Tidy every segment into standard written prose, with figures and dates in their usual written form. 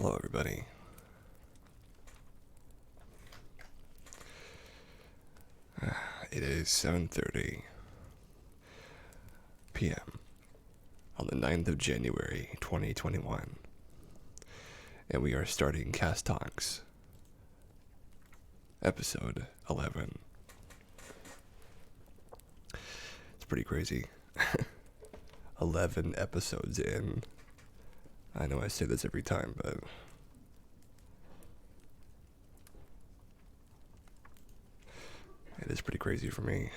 Hello, everybody. It is 7:30 p.m. on the 9th of January, 2021, and we are starting Cast Talks, episode 11. It's pretty crazy. 11 episodes in. I know I say this every time, but it is pretty crazy for me.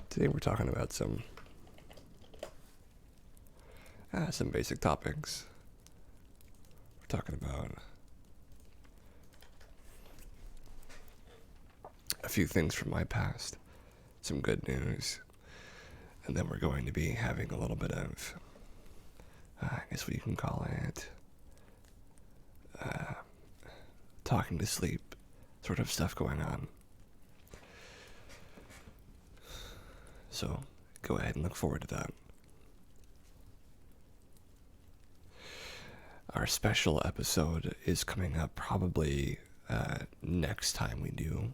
Today we're talking about some basic topics. We're talking about a few things from my past, some good news, and then we're going to be having a little bit of, I guess what you can call it, talking to sleep sort of stuff going on. So go ahead and look forward to that. Our special episode is coming up probably next time we do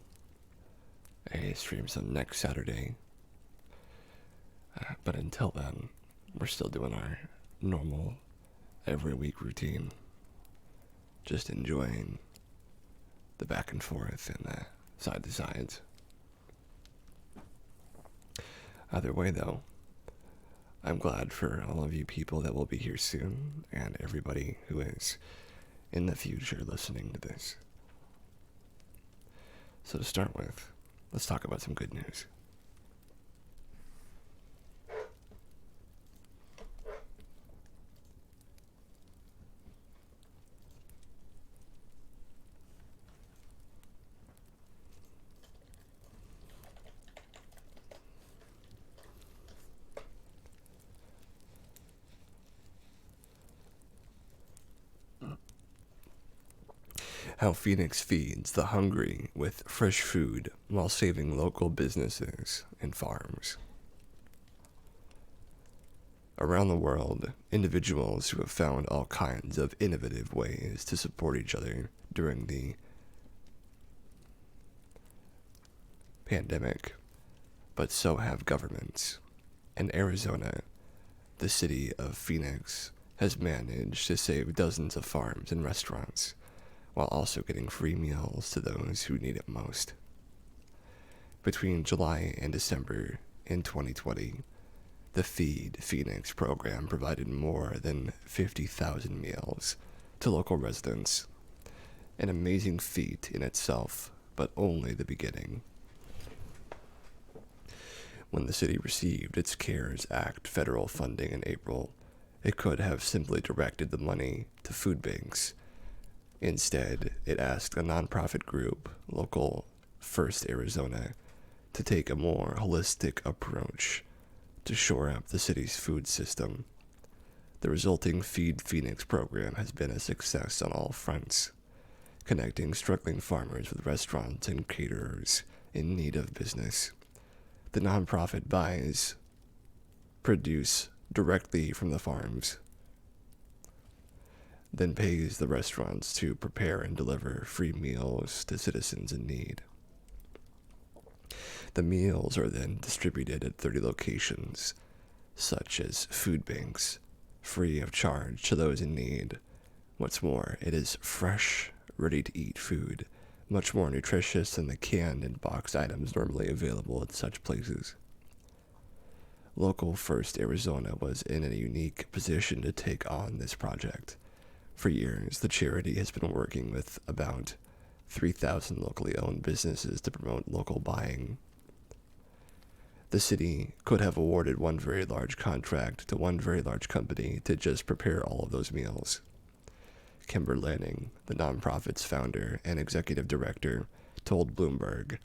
a stream, so next Saturday. But until then, we're still doing our normal every week routine. Just enjoying the back and forth and the side to sides. Either way, though, I'm glad for all of you people that will be here soon and everybody who is in the future listening to this. So to start with, let's talk about some good news. How Phoenix feeds the hungry with fresh food while saving local businesses and farms. Around the world, individuals who have found all kinds of innovative ways to support each other during the pandemic, but so have governments. In Arizona, the city of Phoenix has managed to save dozens of farms and restaurants, while also getting free meals to those who need it most. Between July and December in 2020, the Feed Phoenix program provided more than 50,000 meals to local residents. An amazing feat in itself, but only the beginning. When the city received its CARES Act federal funding in April, it could have simply directed the money to food banks. Instead, it asked a nonprofit group, Local First Arizona, to take a more holistic approach to shore up the city's food system. The resulting Feed Phoenix program has been a success on all fronts, connecting struggling farmers with restaurants and caterers in need of business. The nonprofit buys produce directly from the farms, then pays the restaurants to prepare and deliver free meals to citizens in need. The meals are then distributed at 30 locations, such as food banks, free of charge to those in need. What's more, it is fresh, ready-to-eat food, much more nutritious than the canned and boxed items normally available at such places. Local First Arizona was in a unique position to take on this project. For years, the charity has been working with about 3,000 locally owned businesses to promote local buying. The city could have awarded one very large contract to one very large company to just prepare all of those meals. Kimber Lanning, the nonprofit's founder and executive director, told Bloomberg,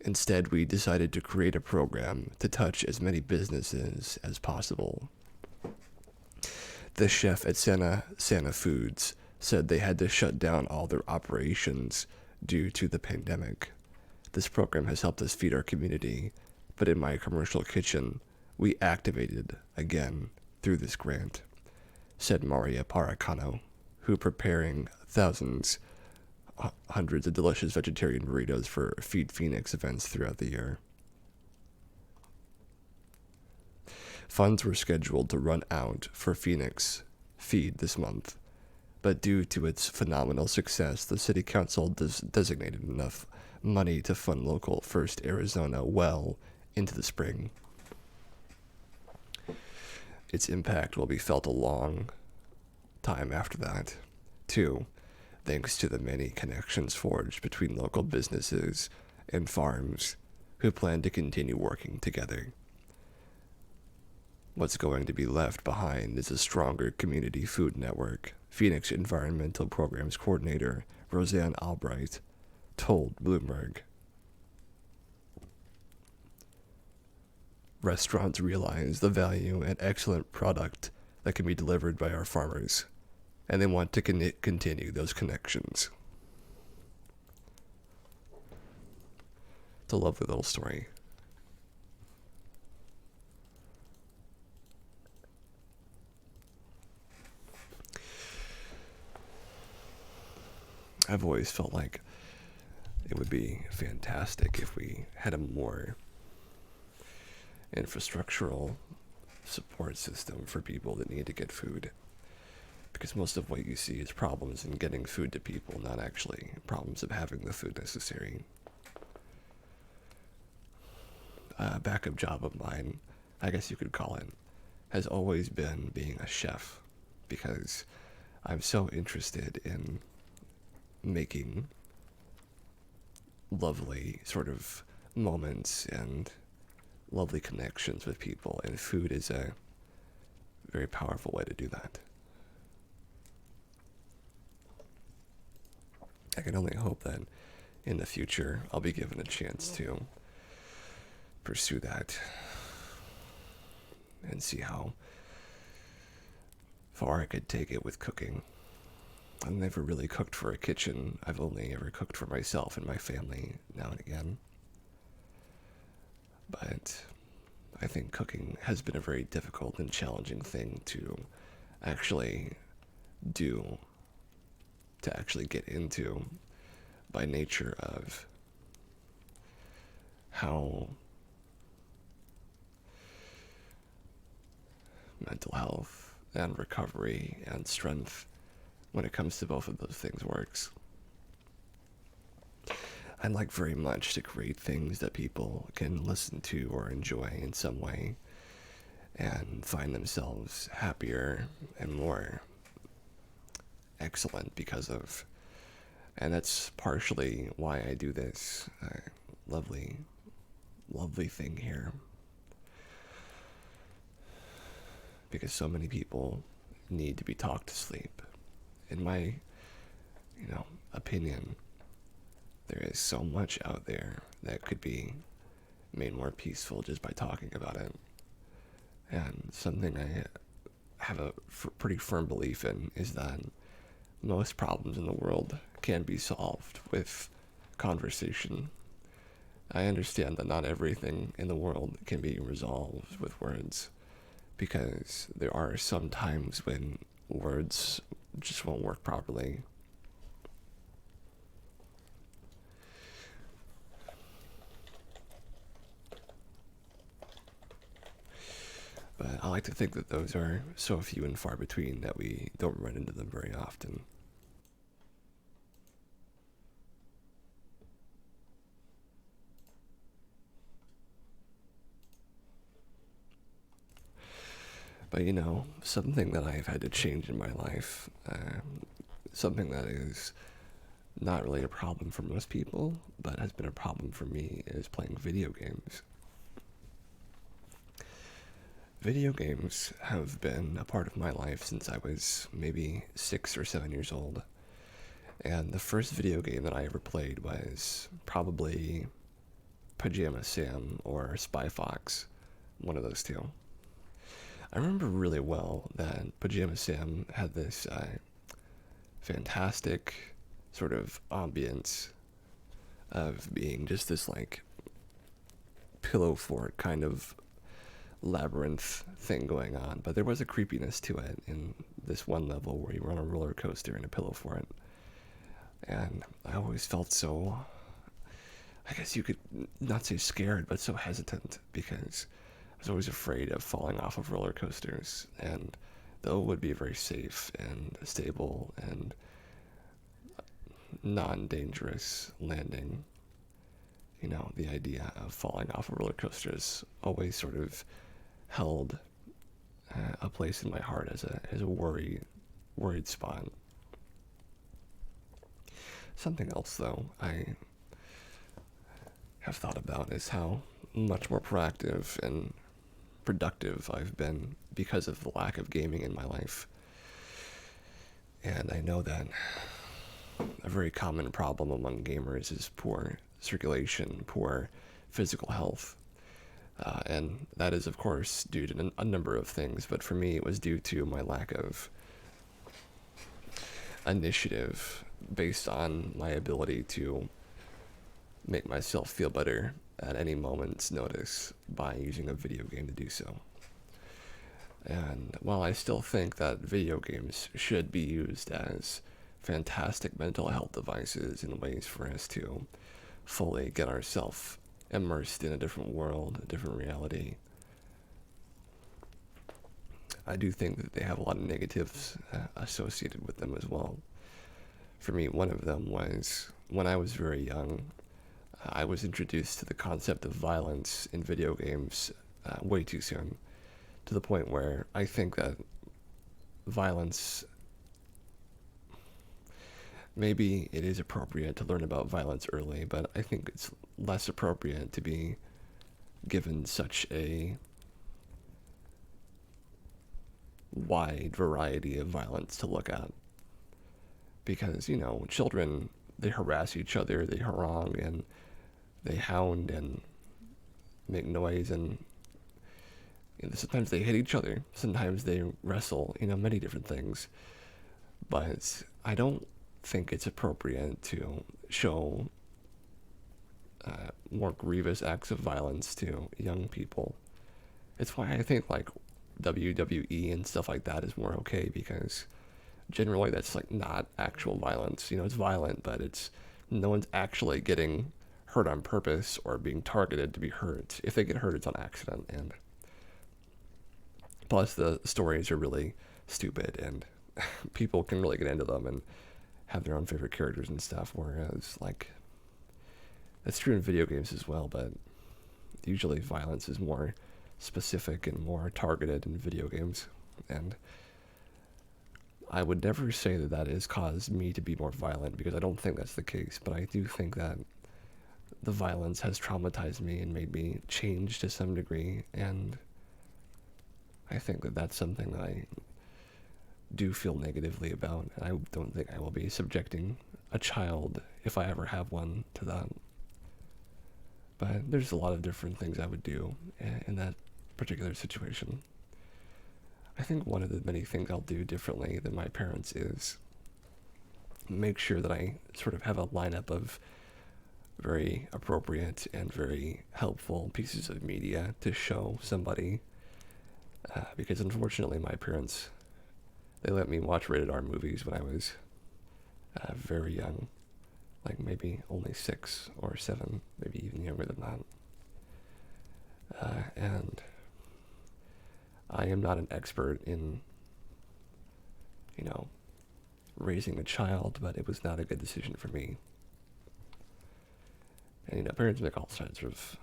"Instead, we decided to create a program to touch as many businesses as possible." The chef at Santa Foods said they had to shut down all their operations due to the pandemic. "This program has helped us feed our community, but in my commercial kitchen, we activated again through this grant. said Maria Paracano, who preparing hundreds of delicious vegetarian burritos for Feed Phoenix events throughout the year. Funds were scheduled to run out for Phoenix Feed this month, but due to its phenomenal success, the city council designated enough money to fund local First Arizona well into the spring. Its impact will be felt a long time after that, too, thanks to the many connections forged between local businesses and farms who plan to continue working together. What's going to be left behind is a stronger community food network, Phoenix Environmental Programs Coordinator Roseanne Albright told Bloomberg. Restaurants realize the value and excellent product that can be delivered by our farmers, and they want to continue those connections. It's a lovely little story. I've always felt like it would be fantastic if we had a more infrastructural support system for people that need to get food. Because most of what you see is problems in getting food to people, not actually problems of having the food necessary. A backup job of mine, I guess you could call it, has always been being a chef, because I'm so interested in making lovely sort of moments and lovely connections with people, and food is a very powerful way to do that. I can only hope that in the future I'll be given a chance to pursue that and see how far I could take it with cooking. I've never really cooked for a kitchen. I've only ever cooked for myself and my family now and again. But I think cooking has been a very difficult and challenging thing to actually do, to actually get into, by nature of how mental health and recovery and strength, when it comes to both of those things, works. I'd like very much to create things that people can listen to or enjoy in some way and find themselves happier and more excellent because of. And that's partially why I do this lovely thing here. Because so many people need to be talked to sleep. In my, opinion, there is so much out there that could be made more peaceful just by talking about it. And something I have a pretty firm belief in is that most problems in the world can be solved with conversation. I understand that not everything in the world can be resolved with words, because there are some times when words just won't work properly. But I like to think that those are so few and far between that we don't run into them very often. But something that I've had to change in my life, something that is not really a problem for most people, but has been a problem for me, is playing video games. Video games have been a part of my life since I was maybe 6 or 7 years old. And the first video game that I ever played was probably Pajama Sam or Spy Fox, one of those two. I remember really well that Pajama Sam had this fantastic sort of ambience of being just this pillow fort kind of labyrinth thing going on, but there was a creepiness to it in this one level where you were on a roller coaster in a pillow fort. And I always felt so, I guess you could not say scared, but so hesitant because I was always afraid of falling off of roller coasters. And though it would be very safe and stable and non-dangerous landing, the idea of falling off a roller coaster has always sort of held a place in my heart as a worried spot. Something else, though, I have thought about is how much more proactive and productive I've been because of the lack of gaming in my life. And I know that a very common problem among gamers is poor circulation, poor physical health. And that is, of course, due to a number of things, but for me, it was due to my lack of initiative based on my ability to make myself feel better at any moment's notice by using a video game to do so. And while I still think that video games should be used as fantastic mental health devices in ways for us to fully get ourselves immersed in a different world, a different reality, I do think that they have a lot of negatives associated with them as well. For me, one of them was when I was very young, I was introduced to the concept of violence in video games way too soon, to the point where I think that violence, maybe it is appropriate to learn about violence early, but I think it's less appropriate to be given such a wide variety of violence to look at. Because, children, they harass each other, they harangue, and they hound and make noise, and sometimes they hit each other, sometimes they wrestle, many different things. But I don't think it's appropriate to show more grievous acts of violence to young people. It's why I think like WWE and stuff like that is more okay, because generally that's like not actual violence. It's violent, but it's no one's actually getting hurt on purpose or being targeted to be hurt. If they get hurt, it's on accident. And plus the stories are really stupid and people can really get into them and have their own favorite characters and stuff, whereas like that's true in video games as well, but usually violence is more specific and more targeted in video games. And I would never say that that has caused me to be more violent, because I don't think that's the case, but I do think that the violence has traumatized me and made me change to some degree, and I think that that's something that I do feel negatively about, and I don't think I will be subjecting a child, if I ever have one, to that. But there's a lot of different things I would do in that particular situation. I think one of the many things I'll do differently than my parents is make sure that I sort of have a lineup of very appropriate and very helpful pieces of media to show somebody, because unfortunately my parents, they let me watch rated R movies when I was very young, like maybe only 6 or 7, maybe even younger than that. And I am not an expert in, raising a child, but it was not a good decision for me. And, parents make all sorts of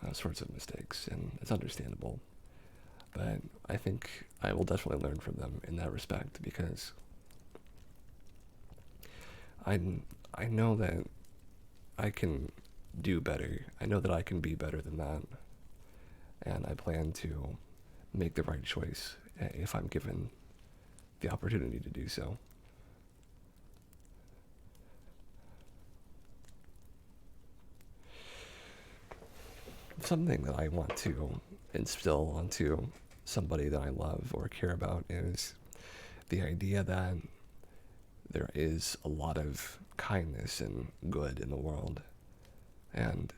mistakes, and it's understandable. But I think I will definitely learn from them in that respect, because I know that I can do better. I know that I can be better than that. And I plan to make the right choice if I'm given the opportunity to do so. Something that I want to instill onto somebody that I love or care about is the idea that there is a lot of kindness and good in the world, and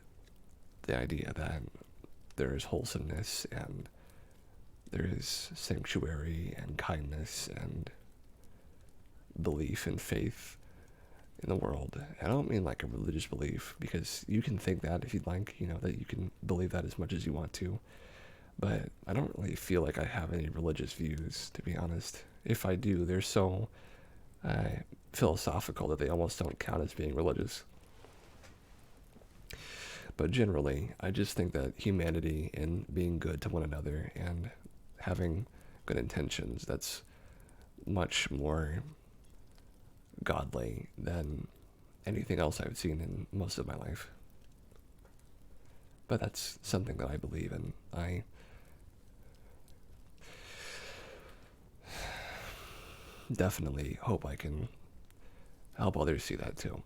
the idea that there is wholesomeness and there is sanctuary and kindness and belief and faith in the world. I don't mean like a religious belief, because you can think that if you'd like, that you can believe that as much as you want to. But I don't really feel like I have any religious views, to be honest. If I do, they're so philosophical that they almost don't count as being religious. But generally, I just think that humanity and being good to one another and having good intentions, that's much more godly than anything else I've seen in most of my life. But that's something that I believe in. I definitely hope I can help others see that too.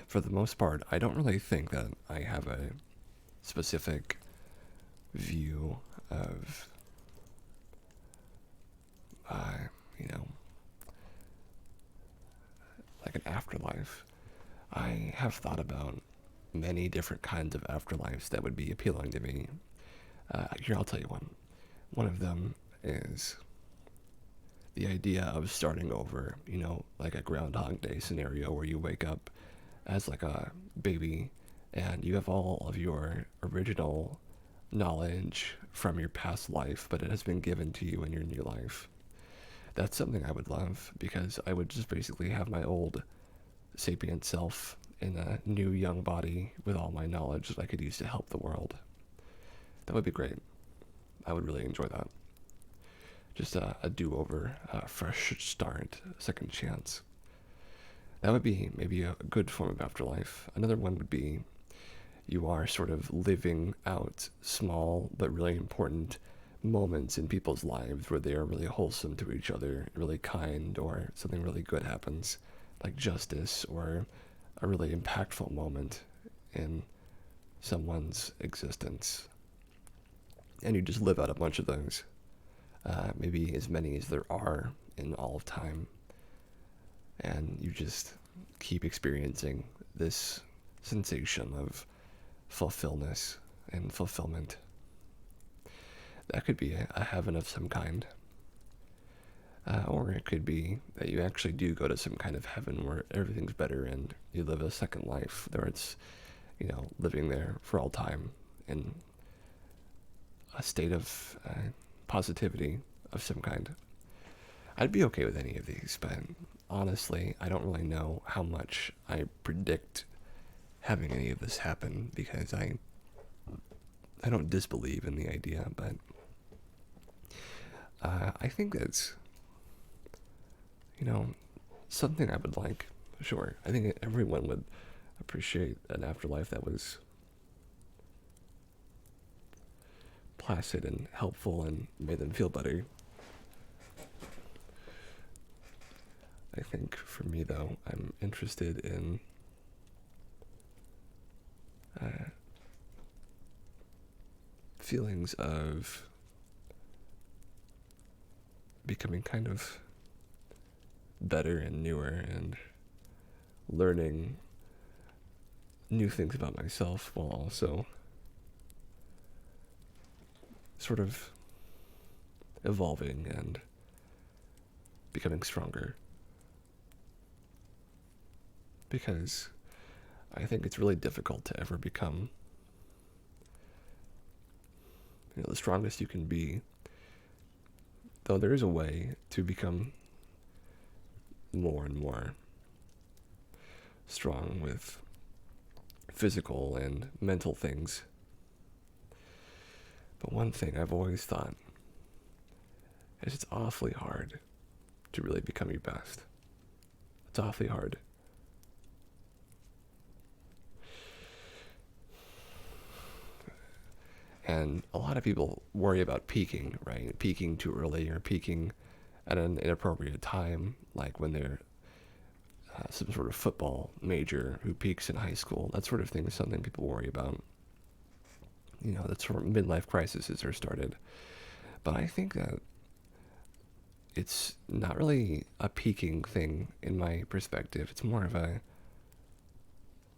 For the most part, I don't really think that I have a specific view of, you know, like an afterlife. I have thought about many different kinds of afterlives that would be appealing to me. Here, I'll tell you one. One of them is the idea of starting over, like a Groundhog Day scenario where you wake up as like a baby and you have all of your original knowledge from your past life, but it has been given to you in your new life. That's something I would love, because I would just basically have my old sapient self in a new young body with all my knowledge that I could use to help the world. That would be great. I would really enjoy that. Just a do-over, a fresh start, a second chance. That would be maybe a good form of afterlife. Another one would be you are sort of living out small but really important moments in people's lives where they are really wholesome to each other, really kind, or something really good happens, like justice, or a really impactful moment in someone's existence. And you just live out a bunch of those. Maybe as many as there are in all of time. And you just keep experiencing this sensation of fulfillment and fulfillment. That could be a heaven of some kind. Or it could be that you actually do go to some kind of heaven where everything's better and you live a second life, where it's, living there for all time in a state of positivity of some kind. I'd be okay with any of these, but honestly, I don't really know how much I predict having any of this happen, because I don't disbelieve in the idea, but I think that's, something I would like. Sure, I think everyone would appreciate an afterlife that was placid and helpful and made them feel better. I think for me, though, I'm interested in feelings of becoming kind of better and newer and learning new things about myself, while also sort of evolving and becoming stronger. Because I think it's really difficult to ever become, the strongest you can be. Though there is a way to become more and more strong with physical and mental things. But one thing I've always thought is it's awfully hard to really become your best. It's awfully hard. And a lot of people worry about peaking, right? Peaking too early or peaking at an inappropriate time, like when they're some sort of football major who peaks in high school. That sort of thing is something people worry about. That's where midlife crises are started. But I think that it's not really a peaking thing in my perspective. It's more of a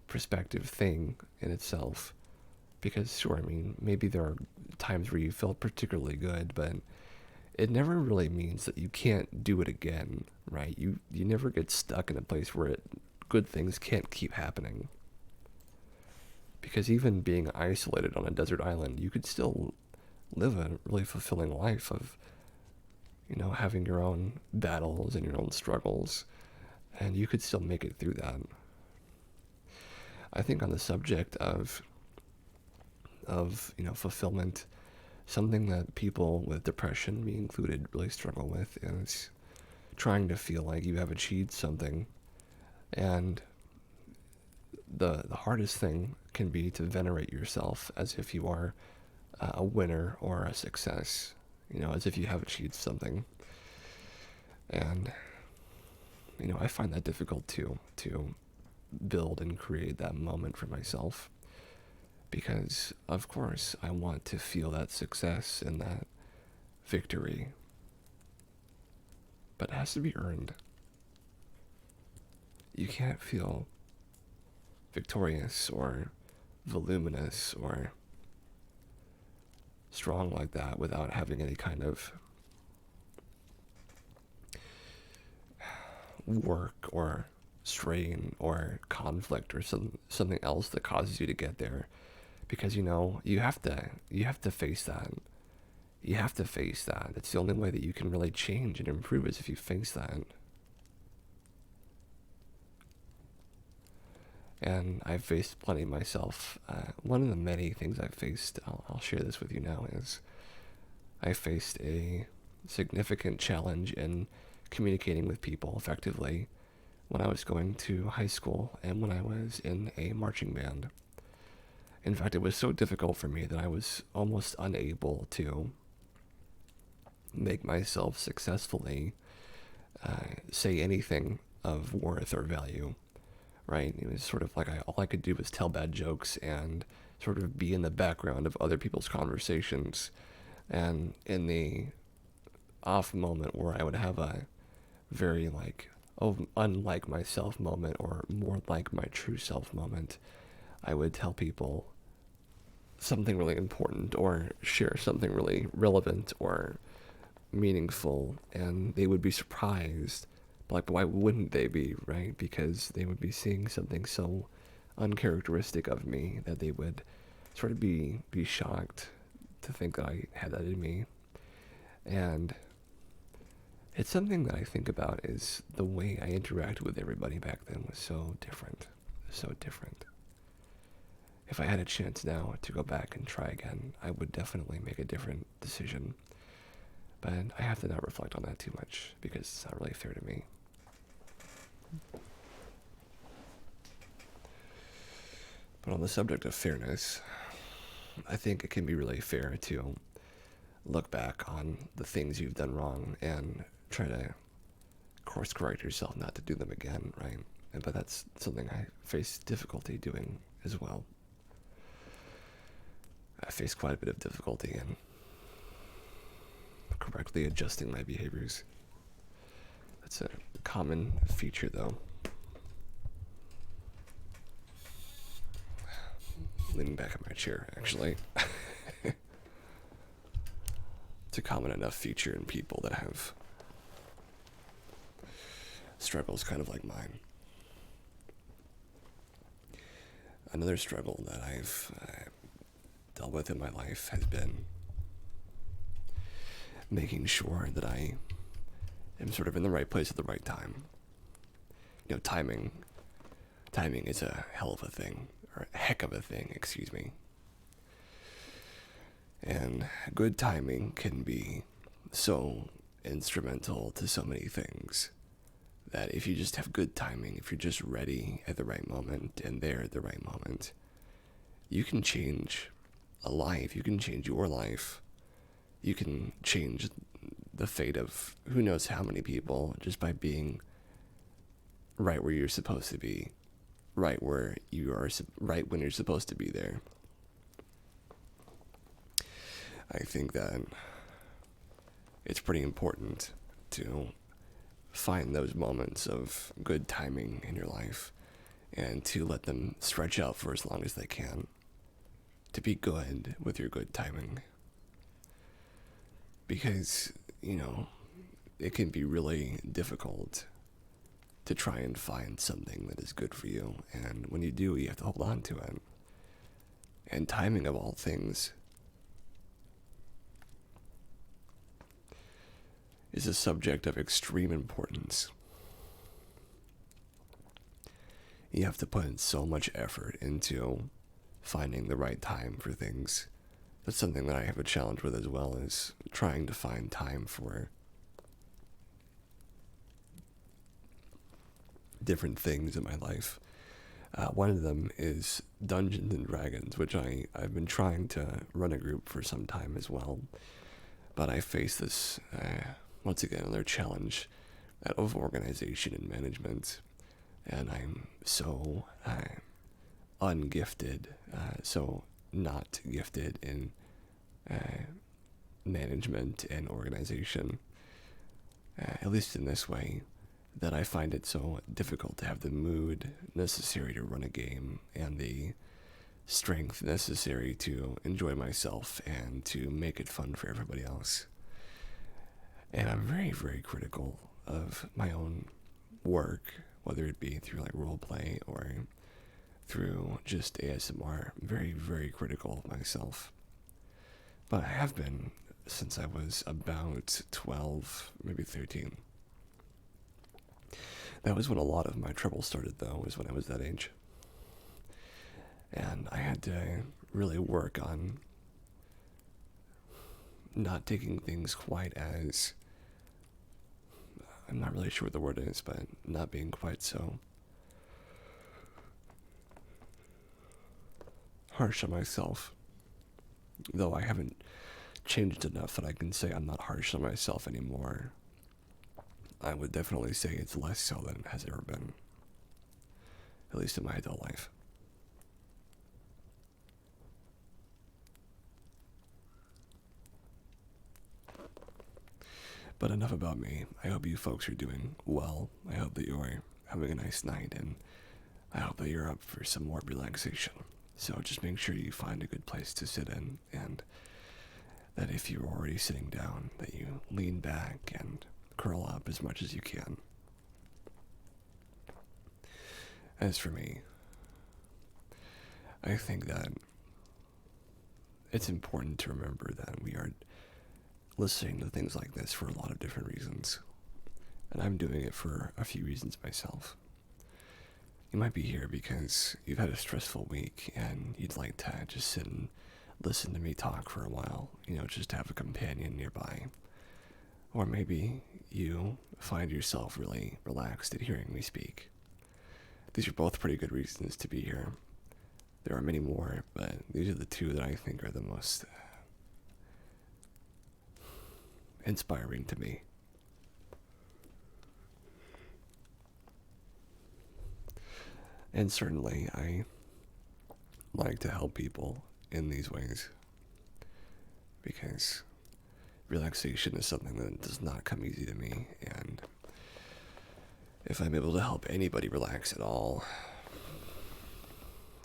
perspective thing in itself. Because sure, I mean, maybe there are times where you felt particularly good, but it never really means that you can't do it again, right? You never get stuck in a place where good things can't keep happening. Because even being isolated on a desert island, you could still live a really fulfilling life of, having your own battles and your own struggles, and you could still make it through that. I think on the subject of fulfillment, something that people with depression, me included, really struggle with is trying to feel like you have achieved something. And the hardest thing can be to venerate yourself as if you are a winner or a success, as if you have achieved something. And I find that difficult to build and create that moment for myself, because of course I want to feel that success and that victory, but it has to be earned. You can't feel victorious or voluminous or strong like that without having any kind of work or strain or conflict or something else that causes you to get there. Because you have to face that. You have to face that. It's the only way that you can really change and improve is if you face that. And I've faced plenty myself. One of the many things I've faced, I'll share this with you now, is I faced a significant challenge in communicating with people effectively when I was going to high school and when I was in a marching band. In fact, it was so difficult for me that I was almost unable to make myself successfully say anything of worth or value, right? It was sort of like all I could do was tell bad jokes and sort of be in the background of other people's conversations. And in the off moment where I would have a very unlike myself moment or more like my true self moment, I would tell people something really important or share something really relevant or meaningful, and they would be surprised. Like, why wouldn't they be, right? Because they would be seeing something so uncharacteristic of me that they would sort of be shocked to think that I had that in me. And it's something that I think about is the way I interacted with everybody back then was so different. So different. If I had a chance now to go back and try again, I would definitely make a different decision. But I have to not reflect on that too much because it's not really fair to me. But on the subject of fairness, I think it can be really fair to look back on the things you've done wrong and try to course correct yourself not to do them again, right? But that's something I face difficulty doing as well. I face quite a bit of difficulty in correctly adjusting my behaviors. That's a common feature, though. Leaning back in my chair, actually. It's a common enough feature in people that have struggles kind of like mine. Another struggle that I've dealt with in my life has been making sure that I am sort of in the right place at the right time. Timing is a hell of a thing, or a heck of a thing, excuse me. And good timing can be so instrumental to so many things that if you just have good timing, if you're just ready at the right moment and there at the right moment, you can change a life. You can change your life. You can change the fate of who knows how many people just by being right where you're supposed to be, right where you are, right when you're supposed to be there. I think that it's pretty important to find those moments of good timing in your life and to let them stretch out for as long as they can. to be good with your good timing. Because, it can be really difficult to try and find something that is good for you. And when you do, you have to hold on to it. And timing, of all things, is a subject of extreme importance. You have to put so much effort into finding the right time for things. That's something that I have a challenge with as well, is trying to find time for different things in my life. One of them is Dungeons and Dragons, which I've been trying to run a group for some time as well. But I face this, once again, another challenge of organization and management. And I'm so ungifted, so not gifted in management and organization, at least in this way, that I find it so difficult to have the mood necessary to run a game and the strength necessary to enjoy myself and to make it fun for everybody else. And I'm very, very critical of my own work, whether it be through like roleplay or through just ASMR. I'm very, very critical of myself. But I have been since I was about 12, maybe 13. That was when a lot of my trouble started, though, was when I was that age. And I had to really work on not taking things quite as, I'm not really sure what the word is, but not being quite so harsh on myself. Though I haven't changed enough that I can say I'm not harsh on myself anymore. I would definitely say it's less so than it has ever been, at least in my adult life. But enough about me. I hope you folks are doing well. I hope that you're having a nice night, and I hope that you're up for some more relaxation. So just make sure you find a good place to sit in, and that if you're already sitting down, that you lean back and curl up as much as you can. As for me, I think that it's important to remember that we are listening to things like this for a lot of different reasons. And I'm doing it for a few reasons myself. You might be here because you've had a stressful week and you'd like to just sit and listen to me talk for a while, just to have a companion nearby. Or maybe you find yourself really relaxed at hearing me speak. These are both pretty good reasons to be here. There are many more, but these are the two that I think are the most inspiring to me. And certainly, I like to help people in these ways, because relaxation is something that does not come easy to me, and if I'm able to help anybody relax at all,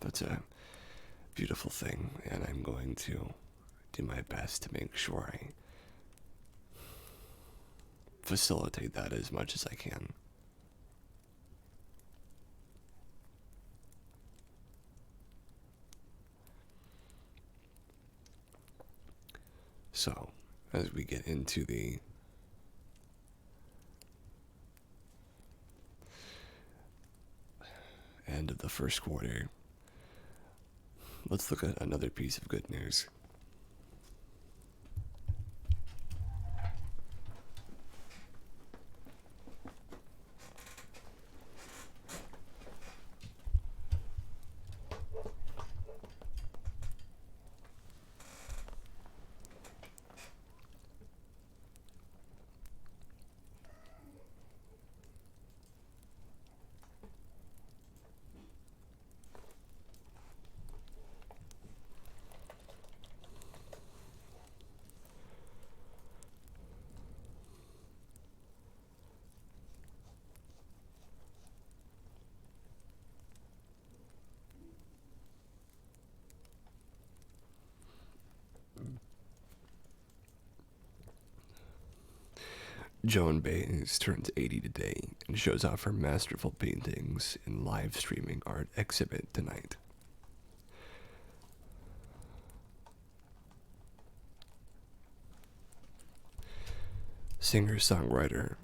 that's a beautiful thing, and I'm going to do my best to make sure I facilitate that as much as I can. So, as we get into the end of the first quarter, let's look at another piece of good news. Joan Baez turns 80 today and shows off her masterful paintings in live streaming art exhibit tonight. Singer-songwriter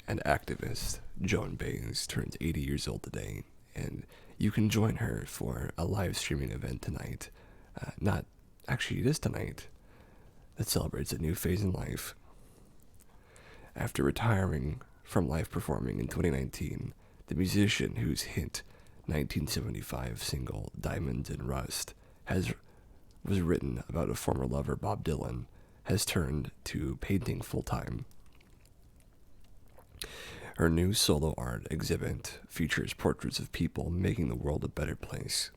and activist Joan Baez turns 80 years old today, and you can join her for a live streaming event tonight. Not actually, it is tonight. That celebrates a new phase in life. After retiring from live performing in 2019, the musician whose hit 1975 single Diamonds and Rust was written about a former lover, Bob Dylan, has turned to painting full-time. Her new solo art exhibit features portraits of people making the world a better place.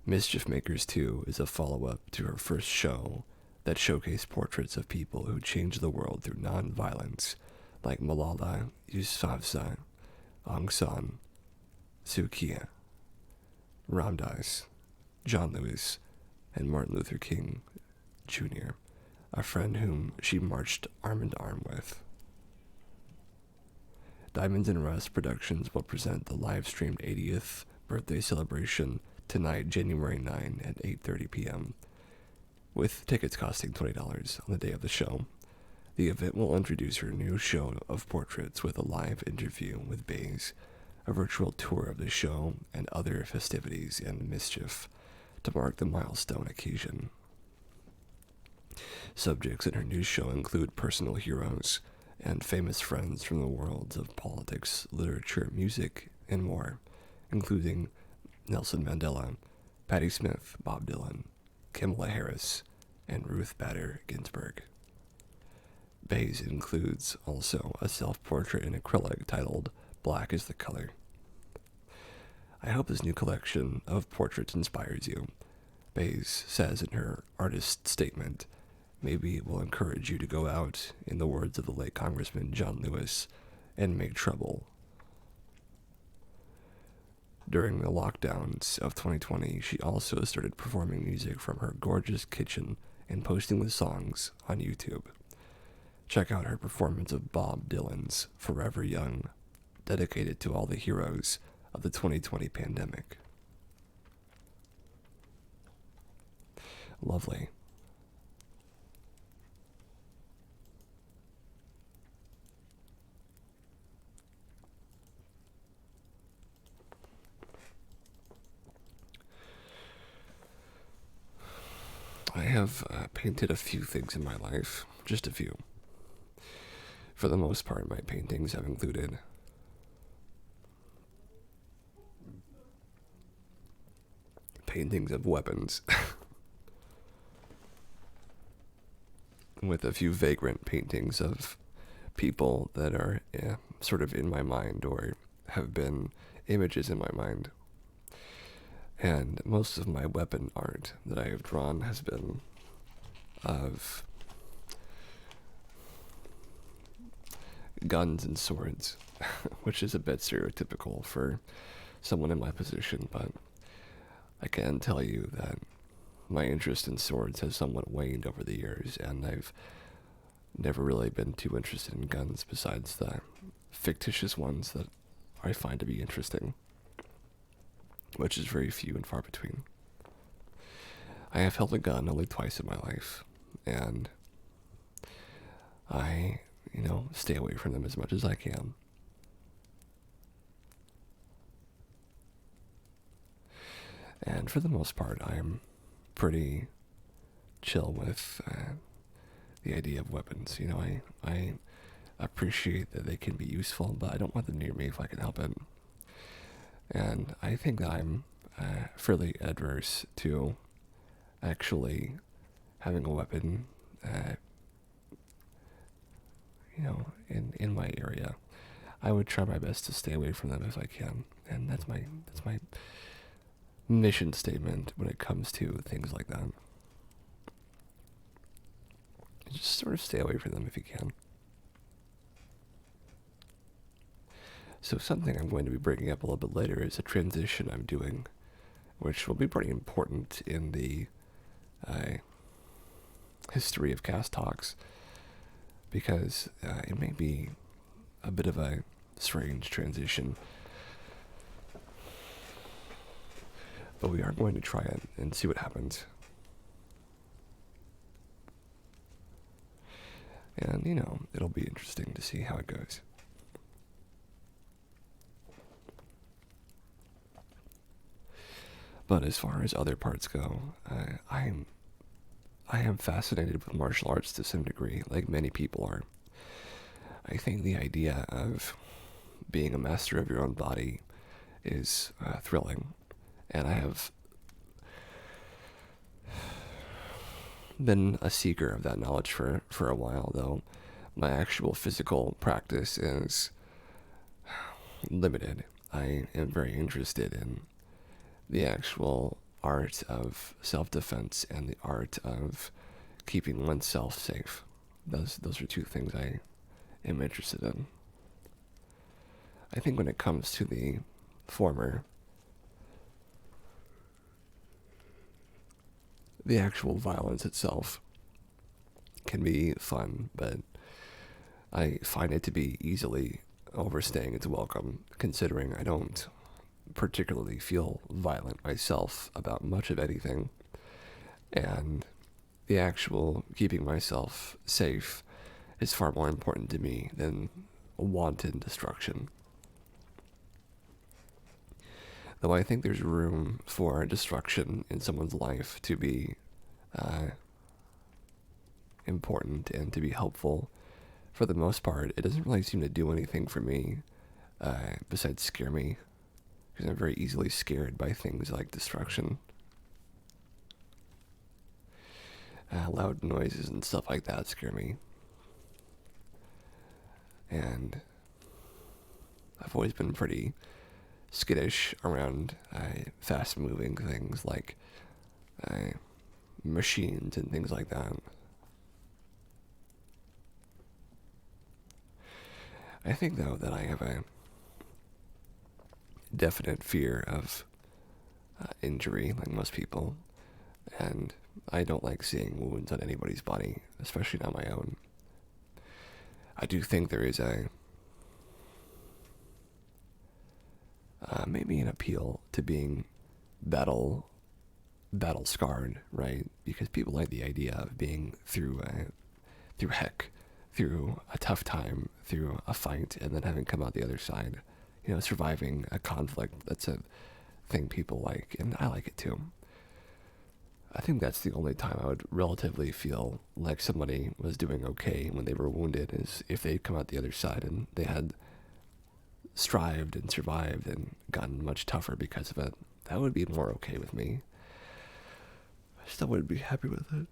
Mischief Makers 2 is a follow-up to her first show that showcased portraits of people who changed the world through non-violence, like Malala Yousafzai, Aung San Suu Kyi, Ram Dass, John Lewis, and Martin Luther King Jr., a friend whom she marched arm in arm with. Diamonds and Rust Productions will present the live-streamed 80th birthday celebration tonight, January 9 at 8:30 p.m., with tickets costing $20 on the day of the show. The event will introduce her new show of portraits with a live interview with Baez, a virtual tour of the show, and other festivities and mischief to mark the milestone occasion. Subjects in her new show include personal heroes and famous friends from the worlds of politics, literature, music, and more, including Nelson Mandela, Patti Smith, Bob Dylan, Kamala Harris, and Ruth Bader Ginsburg. Baez includes also a self-portrait in acrylic titled Black is the Color. I hope this new collection of portraits inspires you. Baez says in her artist statement, maybe it will encourage you to go out, in the words of the late Congressman John Lewis, and make trouble. During the lockdowns of 2020, she also started performing music from her gorgeous kitchen and posting the songs on YouTube. Check out her performance of Bob Dylan's Forever Young, dedicated to all the heroes of the 2020 pandemic. Lovely. I have painted a few things in my life, just a few. For the most part, my paintings have included paintings of weapons, with a few vagrant paintings of people that are sort of in my mind or have been images in my mind. And most of my weapon art that I have drawn has been of guns and swords, which is a bit stereotypical for someone in my position, but I can tell you that my interest in swords has somewhat waned over the years, and I've never really been too interested in guns besides the fictitious ones that I find to be interesting, which is very few and far between. I have held a gun only twice in my life, and I, stay away from them as much as I can. And for the most part, I'm pretty chill with the idea of weapons. I appreciate that they can be useful, but I don't want them near me if I can help it. And I think that I'm fairly adverse to actually having a weapon, in my area. I would try my best to stay away from them if I can, and that's my mission statement when it comes to things like that. Just sort of stay away from them if you can. So something I'm going to be bringing up a little bit later is a transition I'm doing, which will be pretty important in the history of Cast Talks. because it may be a bit of a strange transition. But we are going to try it and see what happens. And, it'll be interesting to see how it goes. But as far as other parts go, I am fascinated with martial arts to some degree, like many people are. I think the idea of being a master of your own body is thrilling. And I have been a seeker of that knowledge for a while, though my actual physical practice is limited. I am very interested in the actual art of self-defense and the art of keeping oneself safe. Those are two things I am interested in. I think when it comes to the former, the actual violence itself can be fun, but I find it to be easily overstaying its welcome, considering I don't particularly feel violent myself about much of anything, and the actual keeping myself safe is far more important to me than wanton destruction. Though I think there's room for destruction in someone's life to be important and to be helpful, for the most part, it doesn't really seem to do anything for me besides scare me, because I'm very easily scared by things like destruction. Loud noises and stuff like that scare me. And I've always been pretty skittish around fast-moving things like machines and things like that. I think, though, that I have a definite fear of injury, like most people, and I don't like seeing wounds on anybody's body, especially not my own. I do think there is maybe an appeal to being battle scarred, right? Because people like the idea of being through heck, through a tough time, through a fight, and then having come out the other side. Surviving a conflict, that's a thing people like, and I like it too. I think that's the only time I would relatively feel like somebody was doing okay when they were wounded, is if they'd come out the other side and they had strived and survived and gotten much tougher because of it. That would be more okay with me. I still wouldn't be happy with it.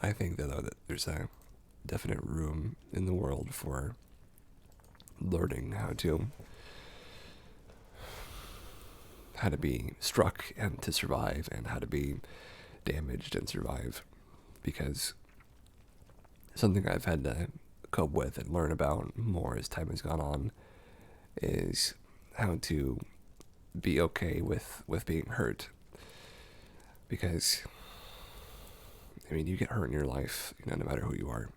I think, though, that there's a definite room in the world for learning how to be struck and to survive, and how to be damaged and survive. Because something I've had to cope with and learn about more as time has gone on is how to be okay with being hurt. Because, you get hurt in your life, no matter who you are.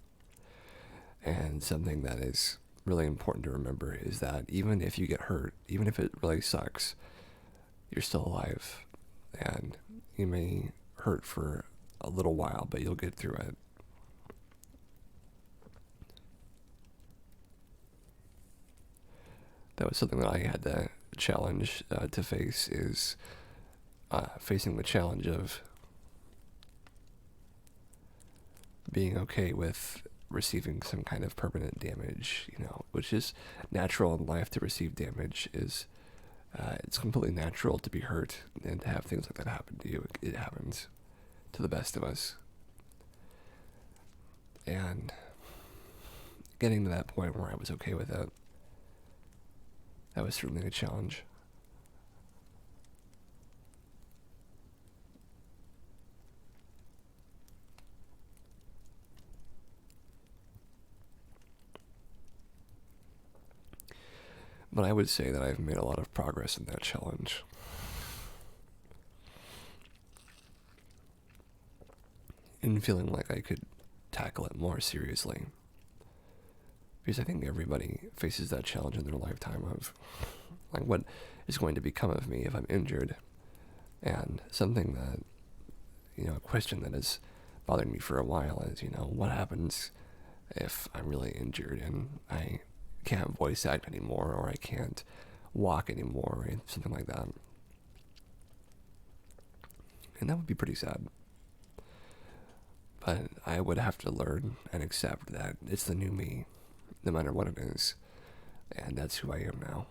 And something that is really important to remember is that even if you get hurt, even if it really sucks, you're still alive. And you may hurt for a little while, but you'll get through it. That was something that I had to challenge to face, is facing the challenge of being okay with receiving some kind of permanent damage, which is natural in life. To receive damage is, it's completely natural to be hurt and to have things like that happen to you. It happens to the best of us. And getting to that point where I was okay with it, that was certainly a challenge. But I would say that I've made a lot of progress in that challenge. In feeling like I could tackle it more seriously. Because I think everybody faces that challenge in their lifetime of, like, what is going to become of me if I'm injured? And something that, a question that has bothered me for a while is, what happens if I'm really injured and I can't voice act anymore, or I can't walk anymore, or something like that. And that would be pretty sad. But I would have to learn and accept that it's the new me, no matter what it is. And that's who I am now.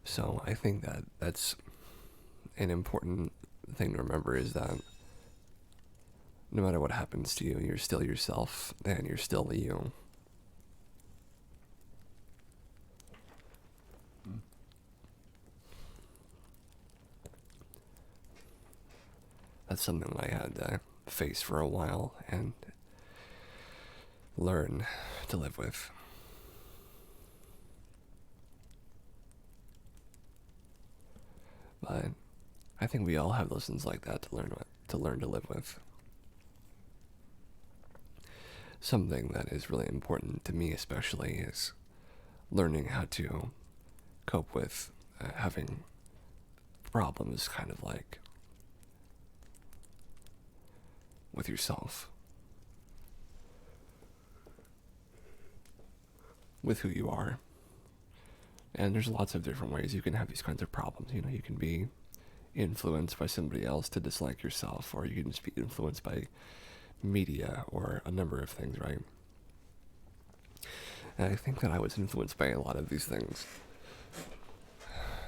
So I think that that's an important thing to remember, is that no matter what happens to you, you're still yourself, and you're still the you. That's something that I had to face for a while and learn to live with. But I think we all have lessons like that to learn to live with. Something that is really important to me especially is learning how to cope with having problems, kind of like with yourself, with who you are. And there's lots of different ways you can have these kinds of problems. You can be influenced by somebody else to dislike yourself, or you can just be influenced by media or a number of things, right? And I think that I was influenced by a lot of these things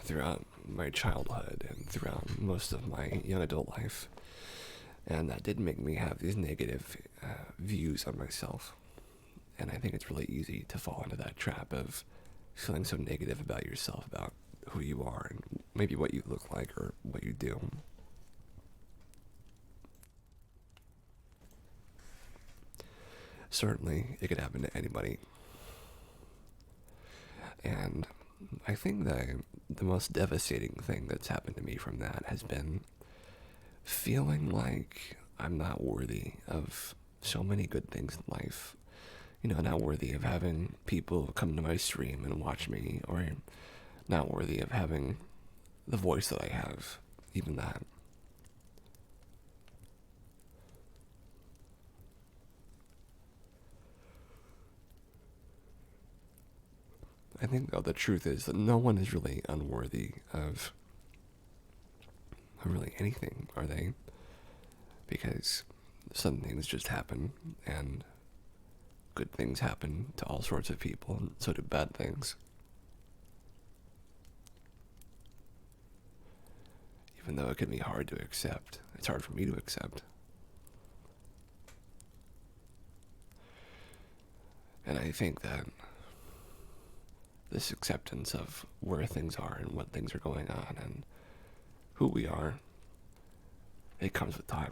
throughout my childhood and throughout most of my young adult life. And that did make me have these negative views on myself. And I think it's really easy to fall into that trap of feeling so negative about yourself, about who you are, and maybe what you look like or what you do. Certainly, it could happen to anybody. And I think that the most devastating thing that's happened to me from that has been feeling like I'm not worthy of so many good things in life. Not worthy of having people come to my stream and watch me, or not worthy of having the voice that I have, even that. I think, though, the truth is that no one is really unworthy of really anything, are they? Because some things just happen, and good things happen to all sorts of people, and so do bad things. Even though it can be hard to accept. It's hard for me to accept. And I think that this acceptance of where things are and what things are going on and who we are, it comes with time.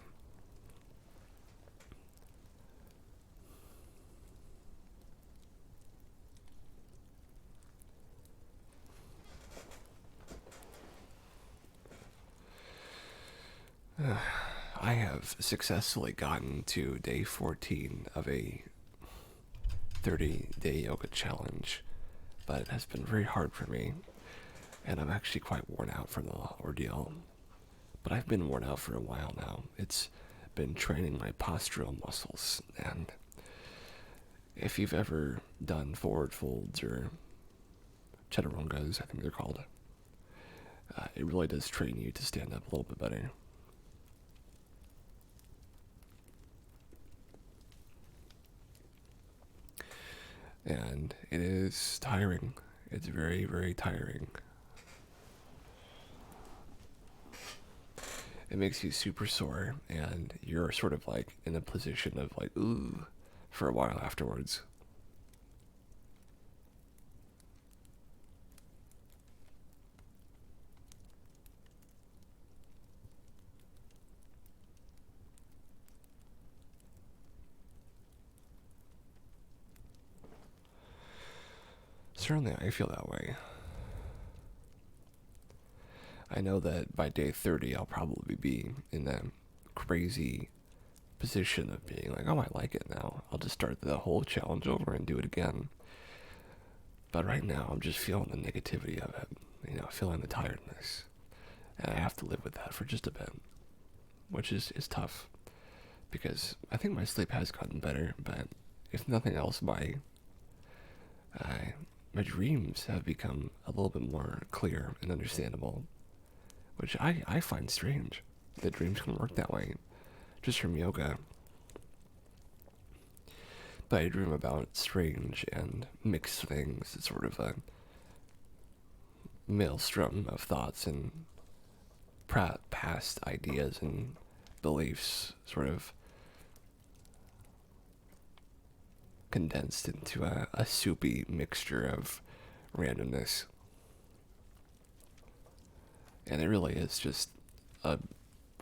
I have successfully gotten to day 14 of a 30-day yoga challenge, but it has been very hard for me, and I'm actually quite worn out from the ordeal. But I've been worn out for a while now. It's been training my postural muscles, and if you've ever done forward folds or chaturangas, I think they're called, it really does train you to stand up a little bit better. And it is tiring. It's very, very tiring. It makes you super sore, and you're sort of like in a position of like, ooh, for a while afterwards. certainly I feel that way. I know that by day 30, I'll probably be in that crazy position of being like, oh, I like it now. I'll just start the whole challenge over and do it again. But right now, I'm just feeling the negativity of it, feeling the tiredness. And I have to live with that for just a bit, which is tough. Because I think my sleep has gotten better, but if nothing else, my dreams have become a little bit more clear and understandable, which I find strange that dreams can work that way, just from yoga. But I dream about strange and mixed things. It's sort of a maelstrom of thoughts and past ideas and beliefs, sort of condensed into a soupy mixture of randomness. And it really is just a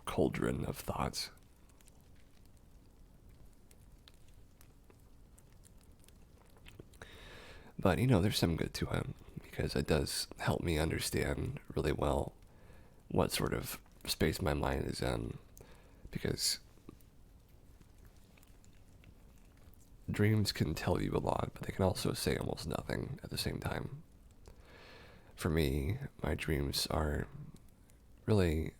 cauldron of thoughts. But, there's some good to it, because it does help me understand really well what sort of space my mind is in. Because dreams can tell you a lot, but they can also say almost nothing at the same time. For me, my dreams are really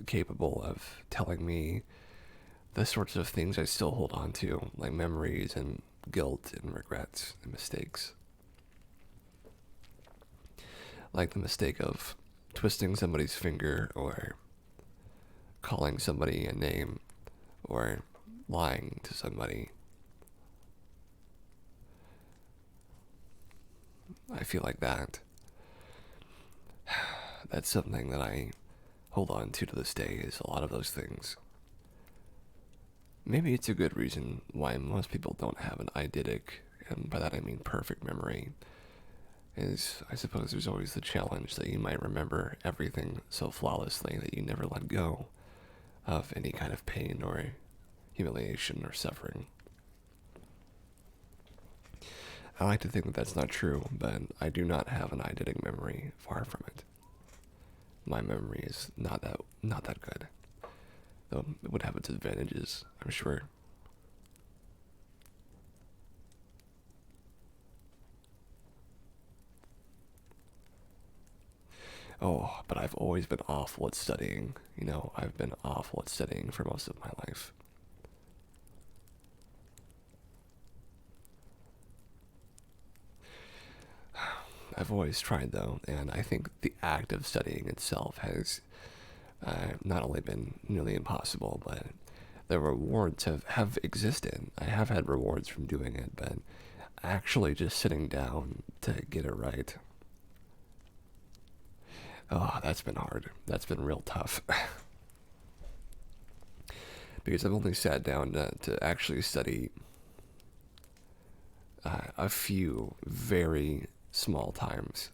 capable of telling me the sorts of things I still hold on to, like memories and guilt and regrets and mistakes. Like the mistake of twisting somebody's finger, or calling somebody a name, or lying to somebody. I feel like that's something that I hold on to this day, is a lot of those things. Maybe it's a good reason why most people don't have an eidetic, and by that I mean perfect memory, is I suppose there's always the challenge that you might remember everything so flawlessly that you never let go of any kind of pain or humiliation or suffering. I like to think that that's not true, but I do not have an eidetic memory, far from it. My memory is not that good, though it would have its advantages, I'm sure. Oh, but I've always been awful at studying. I've been awful at studying for most of my life. I've always tried, though, and I think the act of studying itself has not only been nearly impossible, but the rewards have existed. I have had rewards from doing it, but actually just sitting down to get it right, oh, that's been hard. That's been real tough. Because I've only sat down to actually study a few very small times.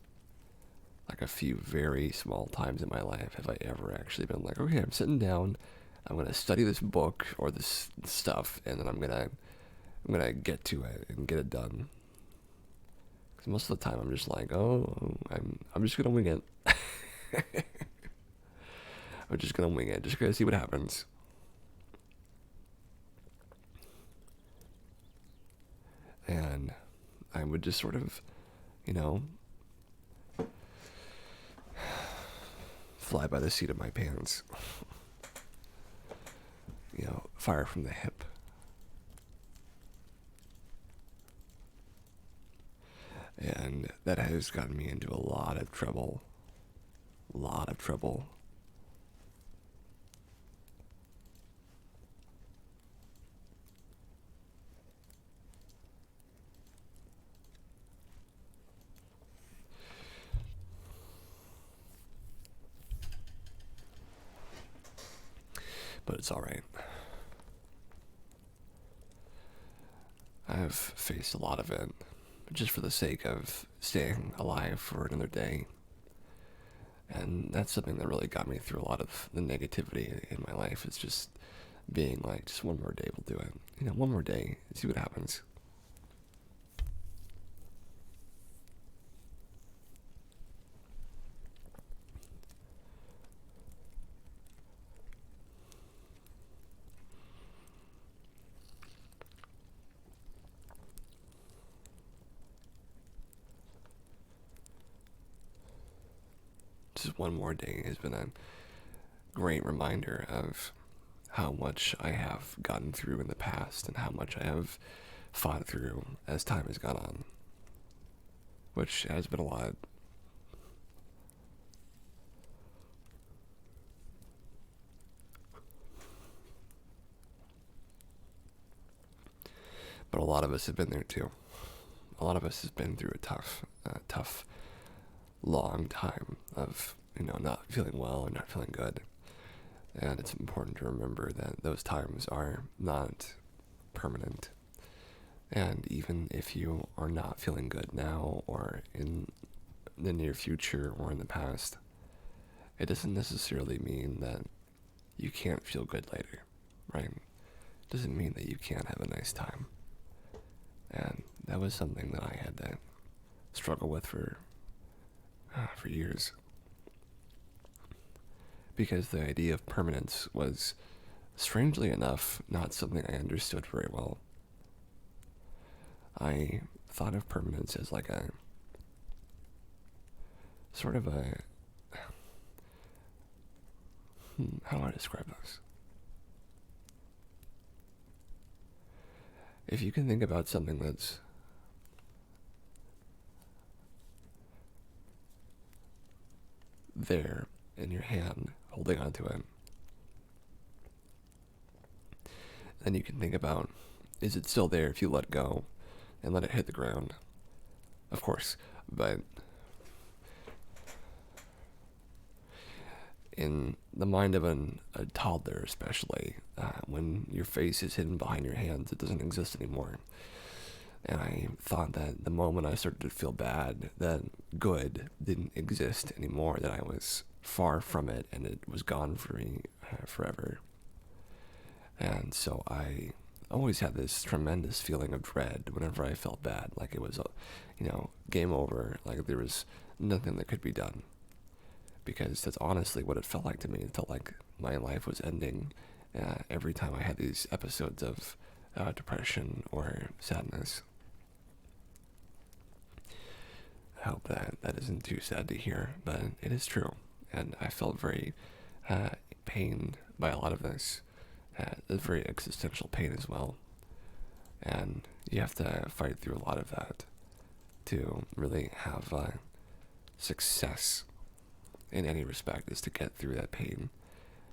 Like a few very small times in my life have I ever actually been like, okay, I'm sitting down, I'm gonna study this book or this stuff, and then I'm gonna get to it and get it done. Because most of the time I'm just like, oh, I'm just gonna wing it. I'm just gonna wing it, just gonna see what happens. And I would just sort of, fly by the seat of my pants. Fire from the hip. And that has gotten me into a lot of trouble. A lot of trouble. But it's alright. I've faced a lot of it, just for the sake of staying alive for another day. And that's something that really got me through a lot of the negativity in my life. It's just being like, just one more day will do it. One more day, see what happens. just one more day has been a great reminder of how much I have gotten through in the past and how much I have fought through as time has gone on, which has been a lot. But a lot of us have been there too. A lot of us has been through a tough, long time of, not feeling well or not feeling good. And it's important to remember that those times are not permanent. And even if you are not feeling good now or in the near future or in the past, it doesn't necessarily mean that you can't feel good later, right? It doesn't mean that you can't have a nice time. And that was something that I had to struggle with for years. Because the idea of permanence was, strangely enough, not something I understood very well. I thought of permanence as like a sort of a how do I describe this? If you can think about something that's there in your hand, holding onto it, then you can think about, is it still there if you let go and let it hit the ground? Of course, but in the mind of a toddler especially, when your face is hidden behind your hands, it doesn't exist anymore. And I thought that the moment I started to feel bad, that good didn't exist anymore, that I was far from it and it was gone for me forever. And so I always had this tremendous feeling of dread whenever I felt bad, like it was, game over, like there was nothing that could be done. Because that's honestly what it felt like to me. It felt like my life was ending every time I had these episodes of depression or sadness. I hope that isn't too sad to hear, but it is true. And I felt very pained by a lot of this. It's very existential pain as well. And you have to fight through a lot of that to really have success in any respect, is to get through that pain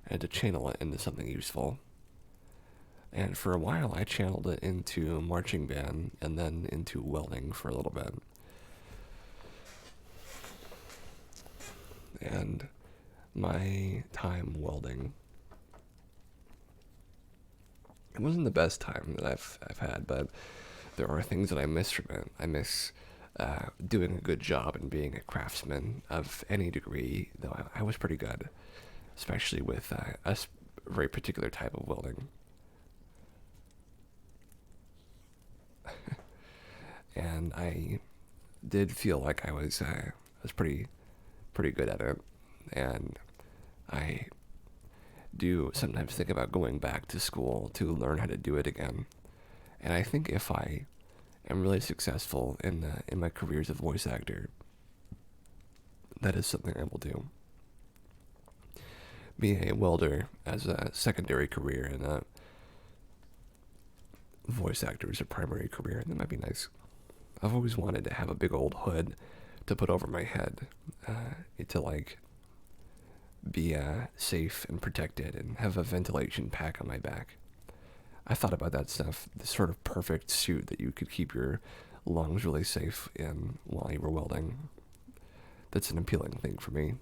and to channel it into something useful. And for a while, I channeled it into marching band and then into welding for a little bit. And my time welding, it wasn't the best time that I've had, but there are things that I miss from it. I miss doing a good job and being a craftsman of any degree, though I was pretty good, especially with a very particular type of welding. And I did feel like I was pretty good at it, and I do sometimes think about going back to school to learn how to do it again. And I think if I am really successful in my career as a voice actor, that is something I will do. Being a welder as a secondary career and a voice actor as a primary career, that might be nice. I've always wanted to have a big old hood to put over my head, to be safe and protected and have a ventilation pack on my back. I thought about that stuff, the sort of perfect suit that you could keep your lungs really safe in while you were welding. That's an appealing thing for me.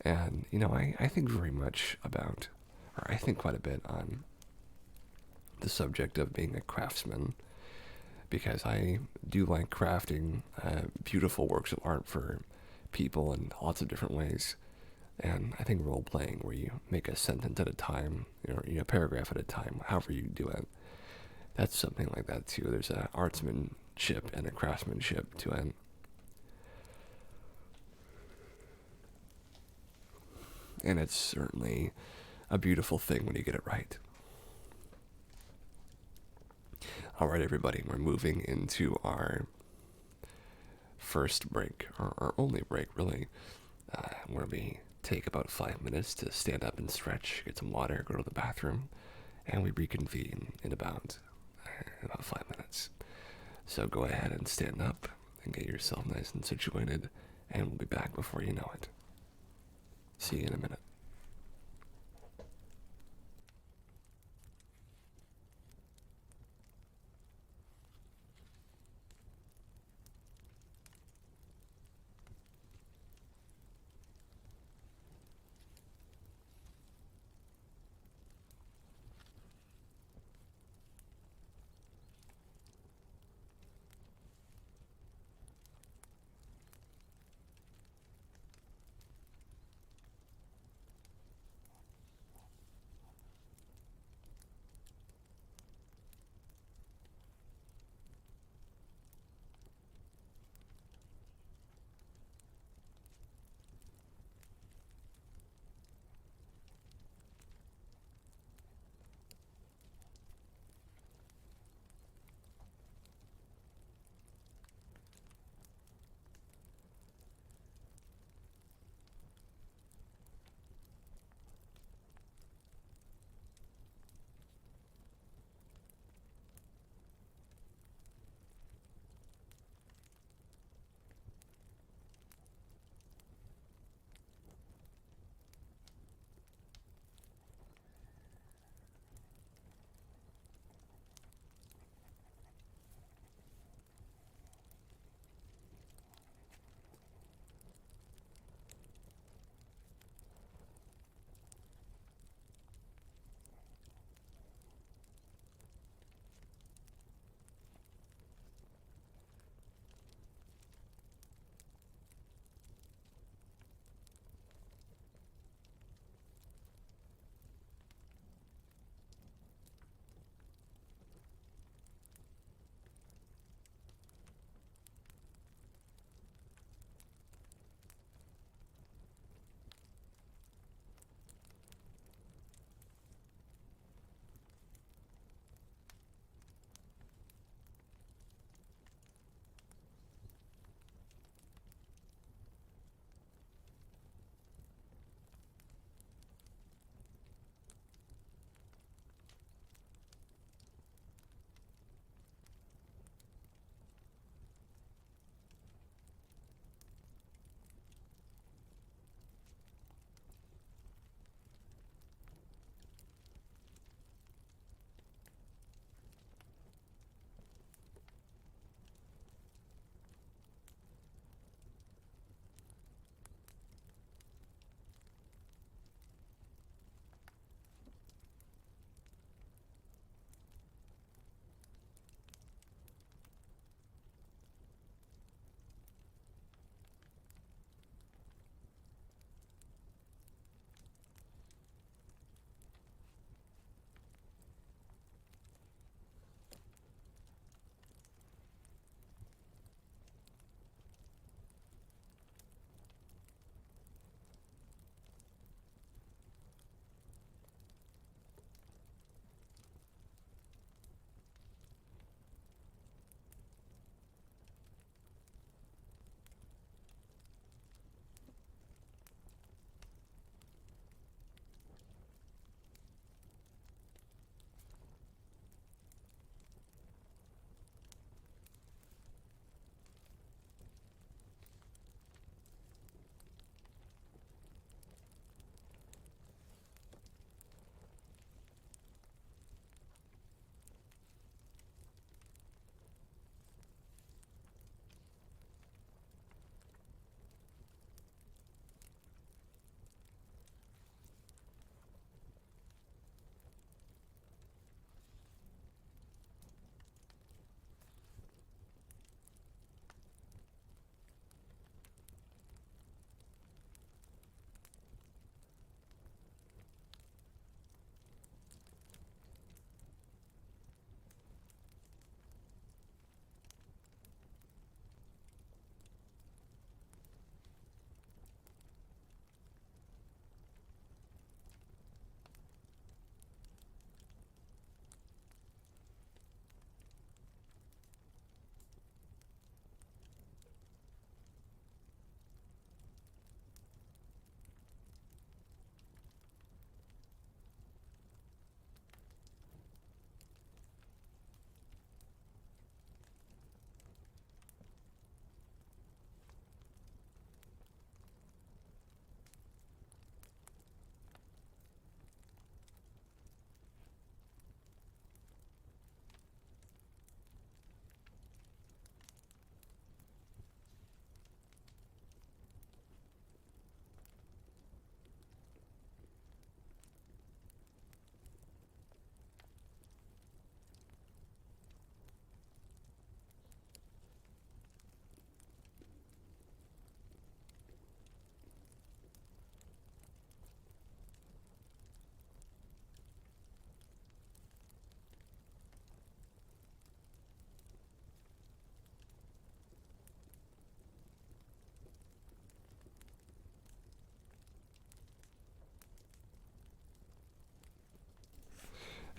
And, I think very much about, or I think quite a bit on the subject of being a craftsman, because I do like crafting beautiful works of art for people in lots of different ways. And I think role-playing, where you make a sentence at a time, or a paragraph at a time, however you do it, that's something like that too. There's a artsmanship and a craftsmanship to it. And it's certainly a beautiful thing when you get it right. All right, everybody, we're moving into our first break, our only break really, where we take about 5 minutes to stand up and stretch, get some water, go to the bathroom, and we reconvene in about 5 minutes. So go ahead and stand up and get yourself nice and situated, and we'll be back before you know it. See you in a minute.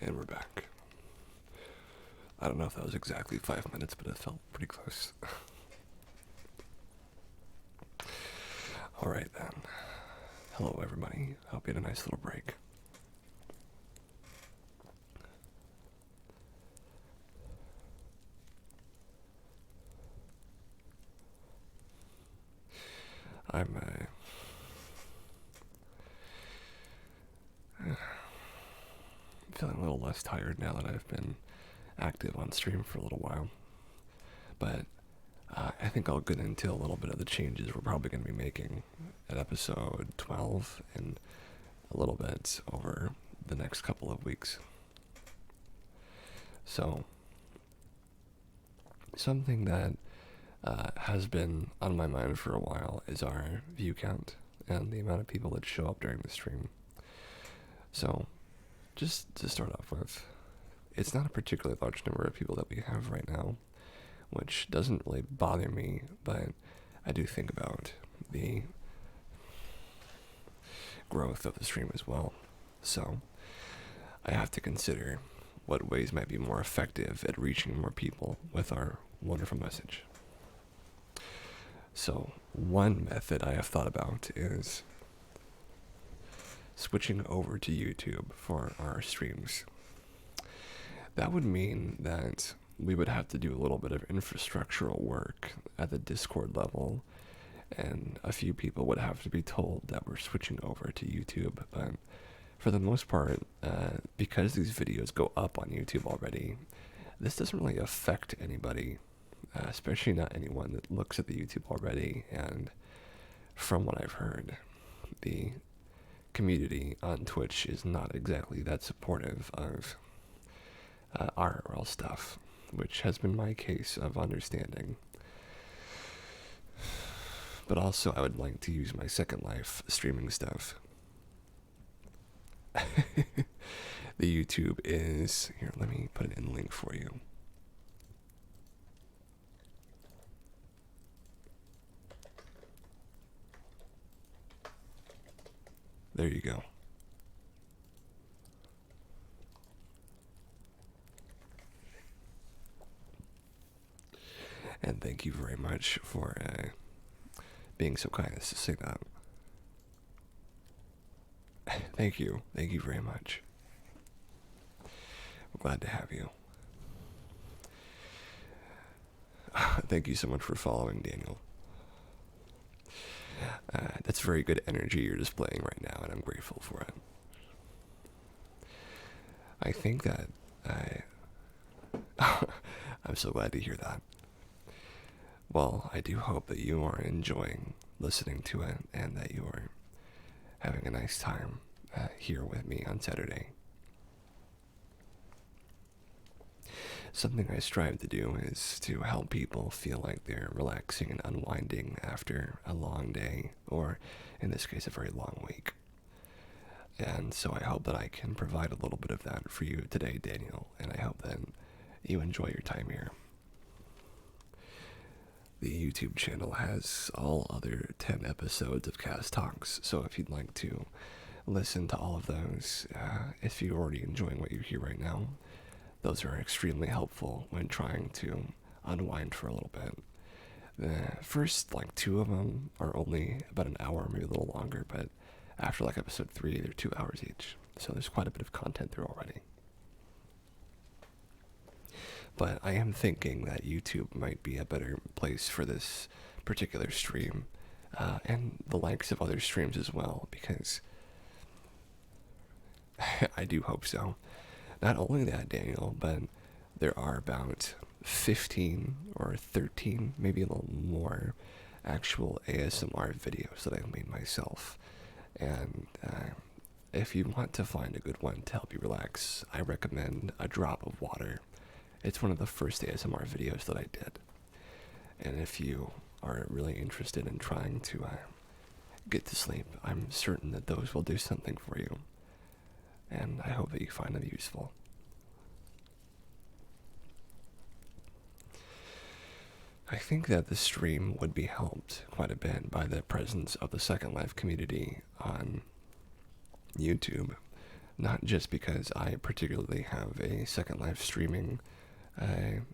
And we're back. I don't know if that was exactly 5 minutes, but it felt pretty close. Alright then. Hello everybody. Hope you had a nice little break. I'm feeling a little less tired now that I've been active on stream for a little while. But I think I'll get into a little bit of the changes we're probably going to be making at episode 12 and a little bit over the next couple of weeks. So, something that has been on my mind for a while is our view count and the amount of people that show up during the stream. So, just to start off with, it's not a particularly large number of people that we have right now, which doesn't really bother me, but I do think about the growth of the stream as well. So, I have to consider what ways might be more effective at reaching more people with our wonderful message. So, one method I have thought about is switching over to YouTube for our streams. That would mean that we would have to do a little bit of infrastructural work at the Discord level, and a few people would have to be told that we're switching over to YouTube. But for the most part, because these videos go up on YouTube already, this doesn't really affect anybody, especially not anyone that looks at the YouTube already. And from what I've heard, the community on Twitch is not exactly that supportive of IRL stuff, which has been my case of understanding. But also, I would like to use my Second Life streaming stuff. The YouTube is... Here, let me put it in the link for you. There you go. And thank you very much for being so kind as to say that. Thank you. Thank you very much. I'm glad to have you. Thank you so much for following, Daniel. That's very good energy you're displaying right now, and I'm grateful for it. I think that I'm so glad to hear that. Well, I do hope that you are enjoying listening to it and that you are having a nice time here with me on Saturday. Something I strive to do is to help people feel like they're relaxing and unwinding after a long day, or in this case, a very long week. And so I hope that I can provide a little bit of that for you today, Daniel, and I hope that you enjoy your time here. The YouTube channel has all other 10 episodes of Cast Talks, so if you'd like to listen to all of those, if you're already enjoying what you hear right now, those are extremely helpful when trying to unwind for a little bit. The first, 2 of them are only about an hour, maybe a little longer, but after, episode 3, they're 2 hours each. So there's quite a bit of content there already. But I am thinking that YouTube might be a better place for this particular stream, and the likes of other streams as well, because I do hope so. Not only that, Daniel, but there are about 15 or 13, maybe a little more, actual ASMR videos that I've made myself. And if you want to find a good one to help you relax, I recommend A Drop of Water. It's one of the first ASMR videos that I did. And if you are really interested in trying to get to sleep, I'm certain that those will do something for you. And I hope that you find them useful. I think that the stream would be helped quite a bit by the presence of the Second Life community on YouTube. Not just because I particularly have a Second Life streaming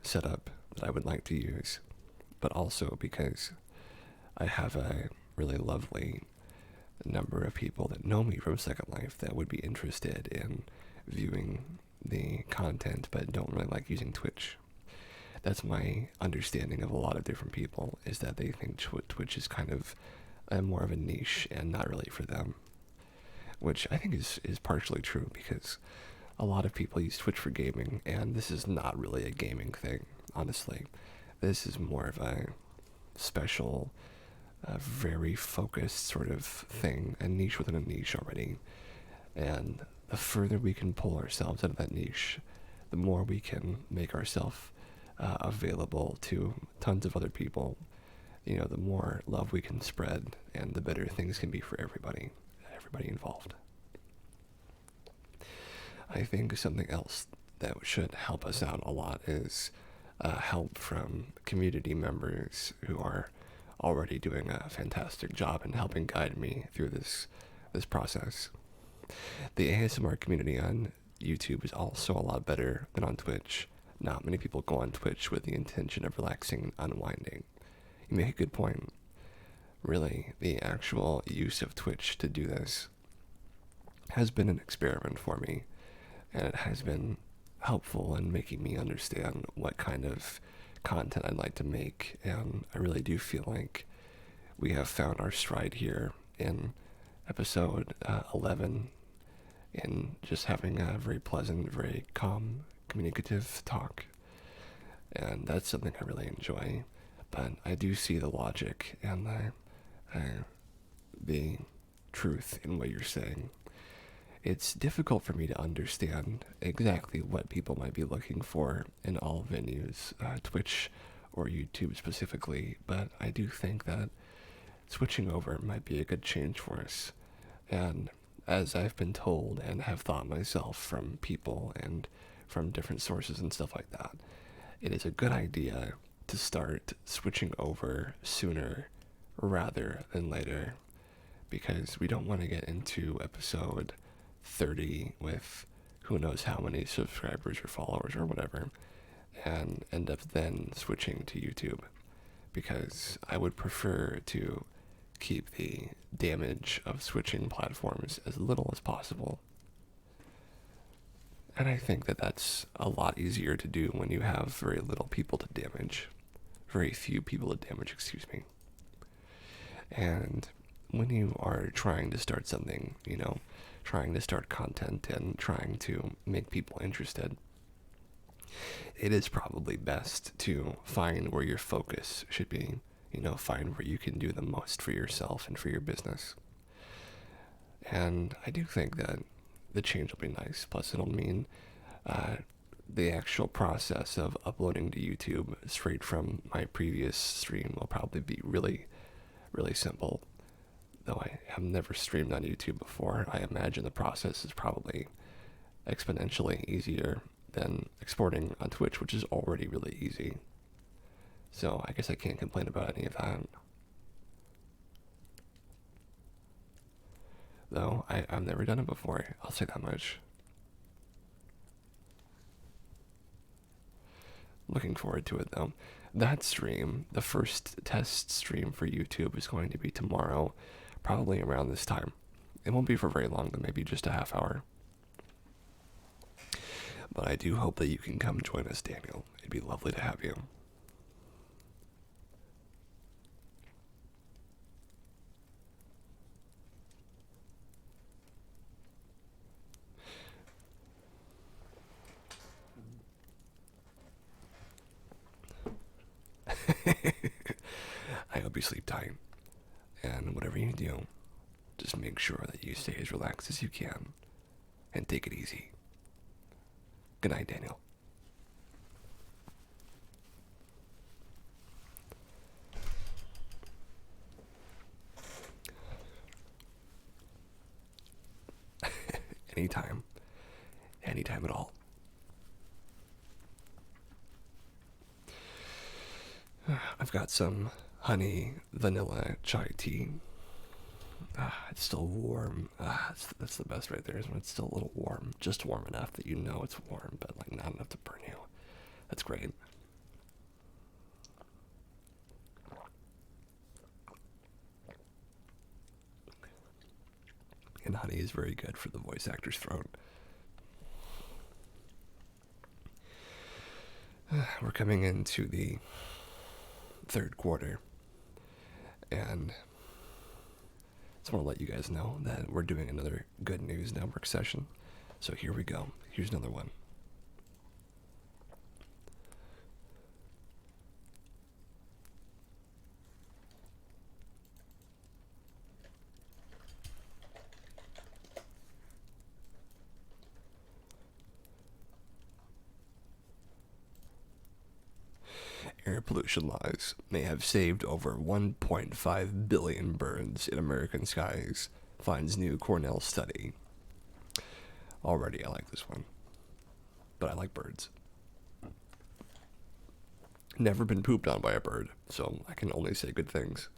setup that I would like to use, but also because I have a really lovely number of people that know me from Second Life that would be interested in viewing the content but don't really like using Twitch. That's my understanding of a lot of different people, is that they think Twitch is kind of more of a niche and not really for them, which I think is partially true, because a lot of people use Twitch for gaming, and this is not really a gaming thing, honestly. This is more of a special, very focused sort of thing, a niche within a niche already. And the further we can pull ourselves out of that niche, the more we can make ourselves available to tons of other people. The more love we can spread, and the better things can be for everybody involved. I think something else that should help us out a lot is help from community members who are already doing a fantastic job in helping guide me through this process. The ASMR community on YouTube is also a lot better than on Twitch. Not many people go on Twitch with the intention of relaxing and unwinding. You make a good point. Really, the actual use of Twitch to do this has been an experiment for me, and it has been helpful in making me understand what kind of content I'd like to make, and I really do feel like we have found our stride here in episode 11 in just having a very pleasant, very calm, communicative talk, and that's something I really enjoy. But I do see the logic and the truth in what you're saying. It's difficult for me to understand exactly what people might be looking for in all venues, Twitch or YouTube specifically, but I do think that switching over might be a good change for us. And as I've been told and have thought myself from people and from different sources and stuff like that, it is a good idea to start switching over sooner rather than later, because we don't want to get into episode 30 with who knows how many subscribers or followers or whatever, and end up then switching to YouTube, because I would prefer to keep the damage of switching platforms as little as possible. And I think that that's a lot easier to do when you have very little people to damage. Very few people to damage, excuse me. And when you are trying to start something, trying to start content and trying to make people interested, it is probably best to find where your focus should be, find where you can do the most for yourself and for your business. And I do think that the change will be nice. Plus, it'll mean the actual process of uploading to YouTube straight from my previous stream will probably be really, really simple. Though I have never streamed on YouTube before, I imagine the process is probably exponentially easier than exporting on Twitch, which is already really easy. So I guess I can't complain about any of that. Though I've never done it before, I'll say that much. Looking forward to it though. That stream, the first test stream for YouTube, is going to be tomorrow, probably around this time. It won't be for very long, but maybe just a half hour. But I do hope that you can come join us, Daniel. It'd be lovely to have you. I hope you sleep tight. And whatever you do, just make sure that you stay as relaxed as you can and take it easy. Good night, Daniel. Anytime. Anytime at all. I've got some honey vanilla chai tea. It's still warm. That's the best right there, is when it's still a little warm. Just warm enough that you know it's warm, but like not enough to burn you. That's great. And honey is very good for the voice actor's throat. We're coming into the third quarter, and just want to let you guys know that we're doing another Good News Network session. So here we go. Here's another one. Air pollution laws may have saved over 1.5 billion birds in American skies, finds new Cornell study. Already, I like this one. But I like birds. Never been pooped on by a bird, so I can only say good things.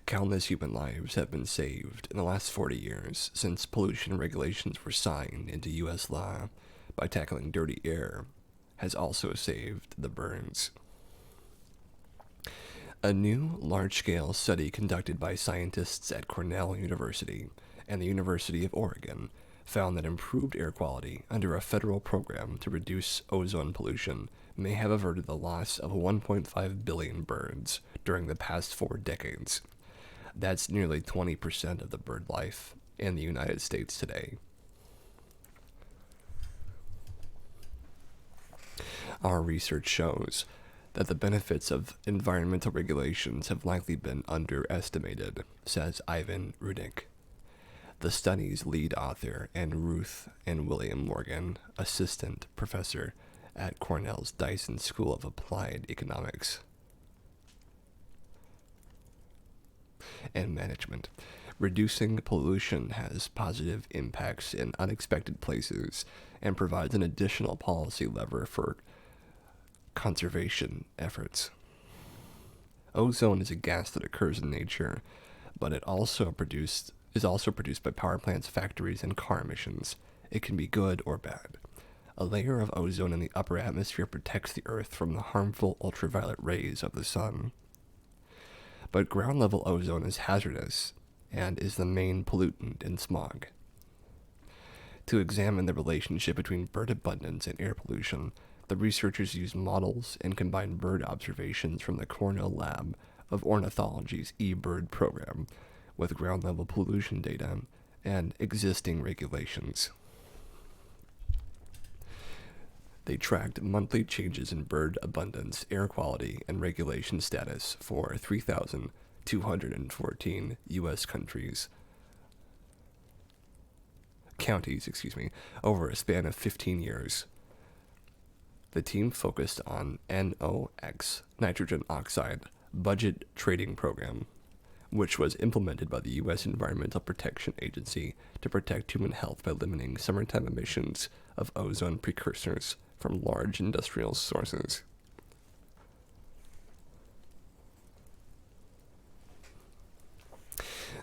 Countless human lives have been saved in the last 40 years since pollution regulations were signed into U.S. law by tackling dirty air has also saved the birds. A new large-scale study conducted by scientists at Cornell University and the University of Oregon found that improved air quality under a federal program to reduce ozone pollution may have averted the loss of 1.5 billion birds during the past 4 decades. That's nearly 20% of the bird life in the United States today. Our research shows that the benefits of environmental regulations have likely been underestimated, says Ivan Rudnick, the study's lead author, and Ruth and William Morgan, assistant professor at Cornell's Dyson School of Applied Economics and Management. Reducing pollution has positive impacts in unexpected places and provides an additional policy lever for conservation efforts. Ozone is a gas that occurs in nature, but it is also produced by power plants, factories, and car emissions. It can be good or bad. A layer of ozone in the upper atmosphere protects the Earth from the harmful ultraviolet rays of the sun. But ground-level ozone is hazardous and is the main pollutant in smog. To examine the relationship between bird abundance and air pollution, the researchers used models and combined bird observations from the Cornell Lab of Ornithology's eBird program with ground-level pollution data and existing regulations. They tracked monthly changes in bird abundance, air quality, and regulation status for 3,214 U.S. counties, over a span of 15 years. The team focused on NOx, nitrogen oxide, budget trading program, which was implemented by the U.S. Environmental Protection Agency to protect human health by limiting summertime emissions of ozone precursors from large industrial sources.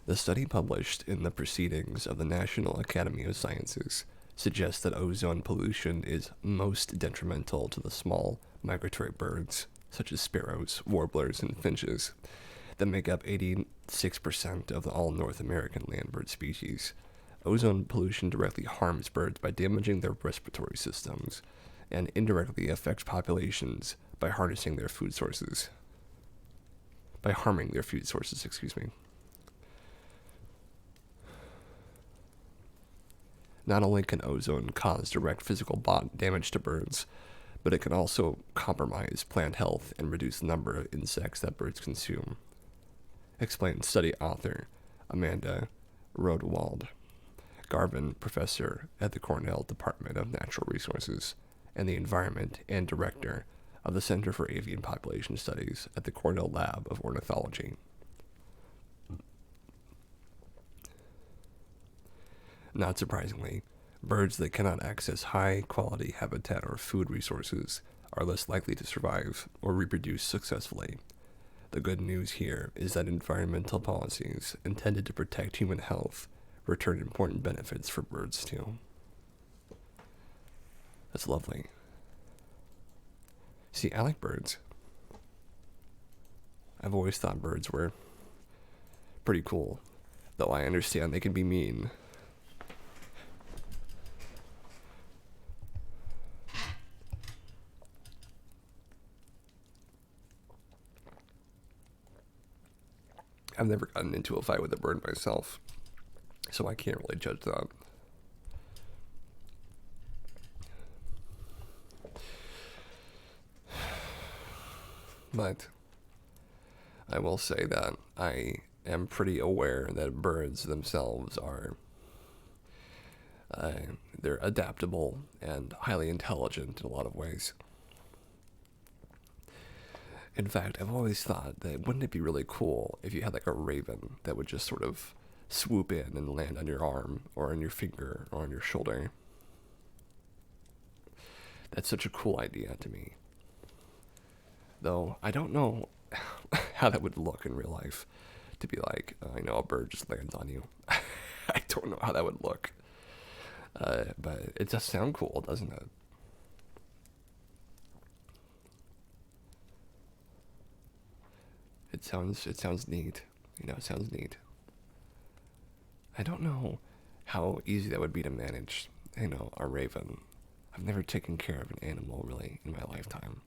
The study published in the Proceedings of the National Academy of Sciences suggests that ozone pollution is most detrimental to the small migratory birds, such as sparrows, warblers, and finches, that make up 86% of all North American land bird species. Ozone pollution directly harms birds by damaging their respiratory systems, and indirectly affects populations by harnessing their food sources. By harming their food sources, Not only can ozone cause direct physical damage to birds, but it can also compromise plant health and reduce the number of insects that birds consume, explained study author Amanda Rodewald Garvin, professor at the Cornell Department of Natural Resources and the Environment and director of the Center for Avian Population Studies at the Cornell Lab of Ornithology. Not surprisingly, birds that cannot access high-quality habitat or food resources are less likely to survive or reproduce successfully. The good news here is that environmental policies intended to protect human health return important benefits for birds too. That's lovely. See, I like birds. I've always thought birds were pretty cool, though I understand they can be mean. I've never gotten into a fight with a bird myself, so I can't really judge that. But I will say that I am pretty aware that birds themselves are they're adaptable and highly intelligent in a lot of ways. In fact, I've always thought that wouldn't it be really cool if you had like a raven that would just sort of swoop in and land on your arm or on your finger or on your shoulder. That's such a cool idea to me. Though I don't know how that would look in real life to be like, a bird just lands on you. I don't know how that would look. But it does sound cool, doesn't it? It sounds neat. It sounds neat. I don't know how easy that would be to manage, a raven. I've never taken care of an animal really in my lifetime.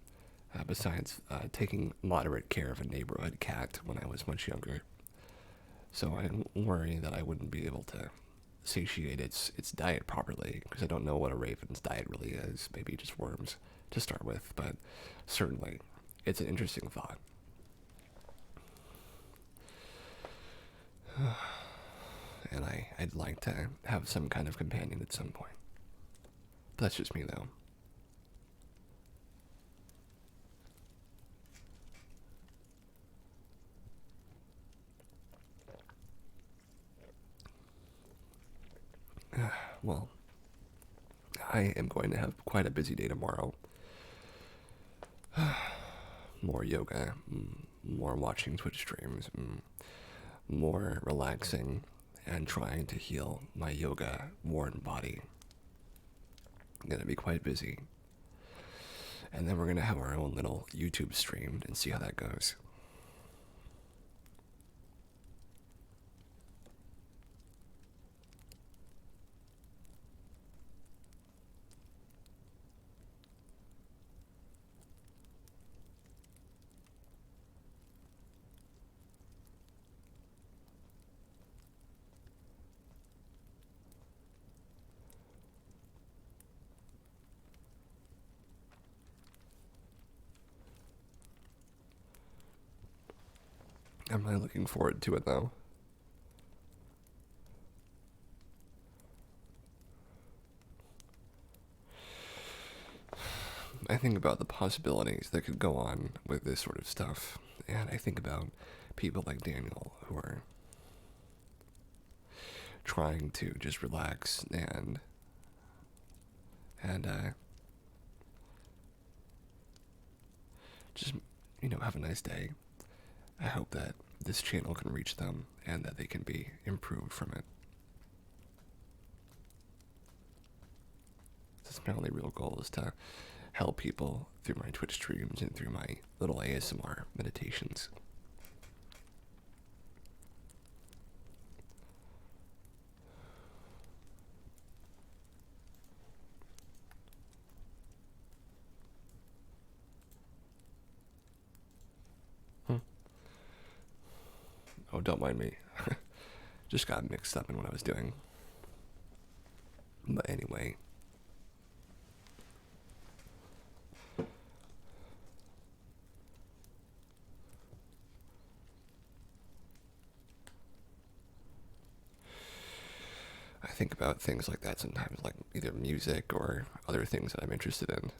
Besides taking moderate care of a neighborhood cat when I was much younger. So I worry that I wouldn't be able to satiate its diet properly, because I don't know what a raven's diet really is. Maybe just worms to start with, but certainly it's an interesting thought. And I'd like to have some kind of companion at some point. But that's just me, though. Well, I am going to have quite a busy day tomorrow. More yoga, more watching Twitch streams, more relaxing, and trying to heal my yoga-worn body. I'm going to be quite busy. And then we're going to have our own little YouTube stream and see how that goes. I'm really looking forward to it, though. I think about the possibilities that could go on with this sort of stuff, and I think about people like Daniel who are trying to just relax and just have a nice day. I hope that this channel can reach them and that they can be improved from it. That's my only real goal, is to help people through my Twitch streams and through my little ASMR meditations. Oh, don't mind me. Just got mixed up in what I was doing. But anyway. I think about things like that sometimes, like either music or other things that I'm interested in.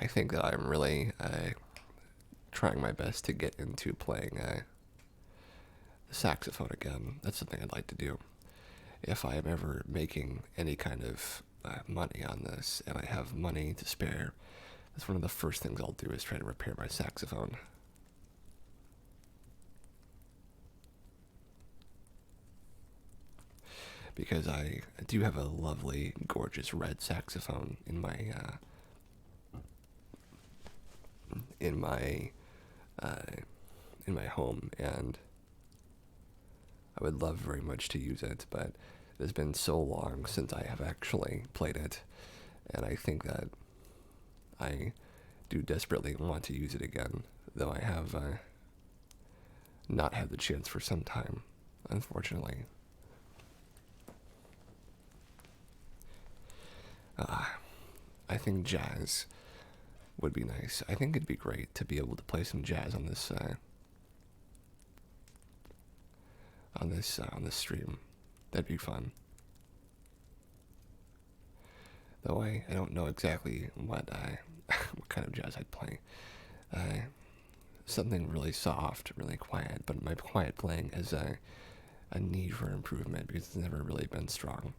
I think that I'm really trying my best to get into playing saxophone again. That's something I'd like to do. If I am ever making any kind of money on this, and I have money to spare, that's one of the first things I'll do is try to repair my saxophone. Because I do have a lovely, gorgeous red saxophone in my in my in my home, and I would love very much to use it, but it has been so long since I have actually played it, and I think that I do desperately want to use it again, though I have not had the chance for some time, unfortunately. I think jazz would be nice. I think it'd be great to be able to play some jazz on this on this stream. That'd be fun. Though I don't know exactly what what kind of jazz I'd play. Something really soft, really quiet, but my quiet playing has a need for improvement because it's never really been strong.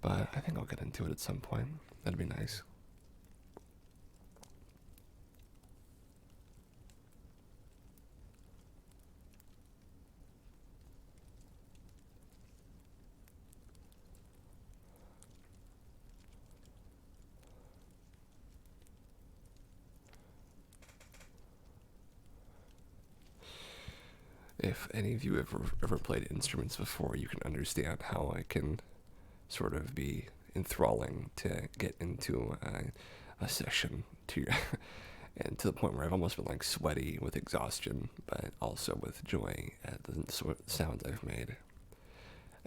But I think I'll get into it at some point. That'd be nice. If any of you have ever played instruments before, you can understand how I can sort of be enthralling to get into a session to and to the point where I've almost been like sweaty with exhaustion, but also with joy at the sounds I've made.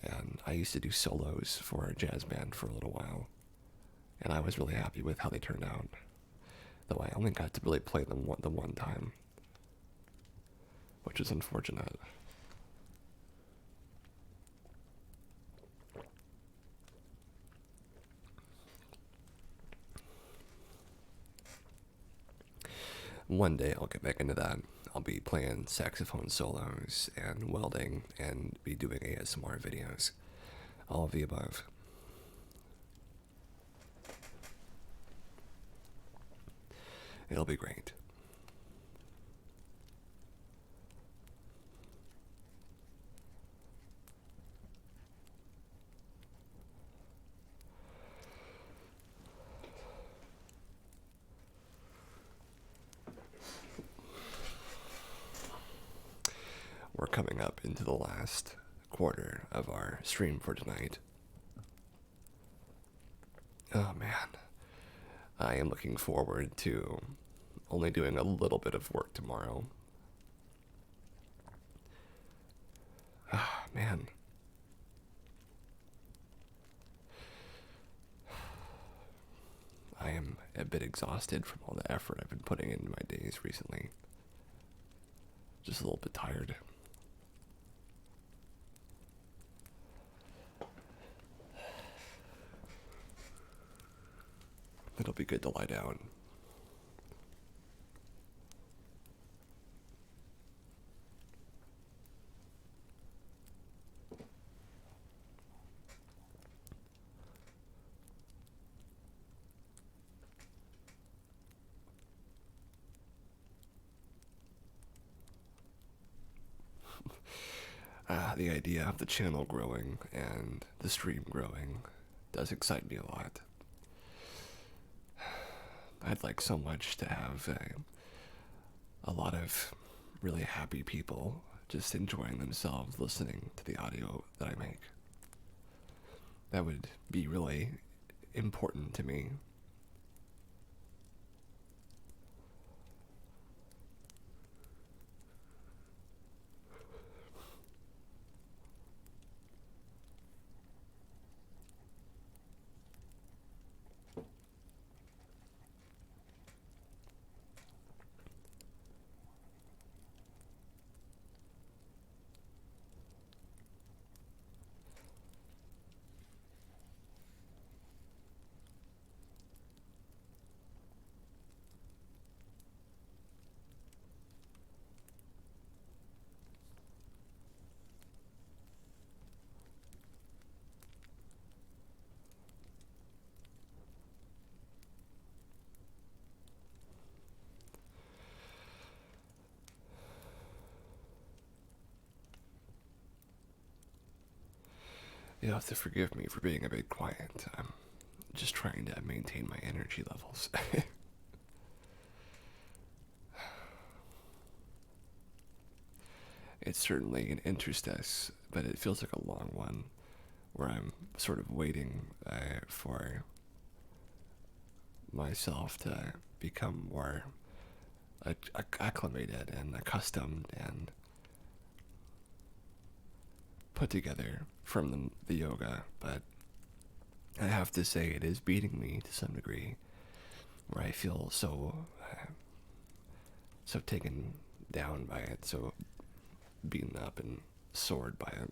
And I used to do solos for a jazz band for a little while, and I was really happy with how they turned out. Though I only got to really play them the one time, which is unfortunate. One day I'll get back into that. I'll be playing saxophone solos and welding and be doing ASMR videos. All of the above. It'll be great. We're coming up into the last quarter of our stream for tonight. Oh man, I am looking forward to only doing a little bit of work tomorrow. Ah, man. I am a bit exhausted from all the effort I've been putting into my days recently. Just a little bit tired. It'll be good to lie down. The idea of the channel growing and the stream growing does excite me a lot. I'd like so much to have a lot of really happy people just enjoying themselves listening to the audio that I make. That would be really important to me. You'll have to forgive me for being a bit quiet. I'm just trying to maintain my energy levels. It's certainly an interstice, but it feels like a long one where I'm sort of waiting for myself to become more acclimated and accustomed and put together from the yoga. But I have to say, it is beating me to some degree, where I feel so taken down by it, so beaten up and sored by it.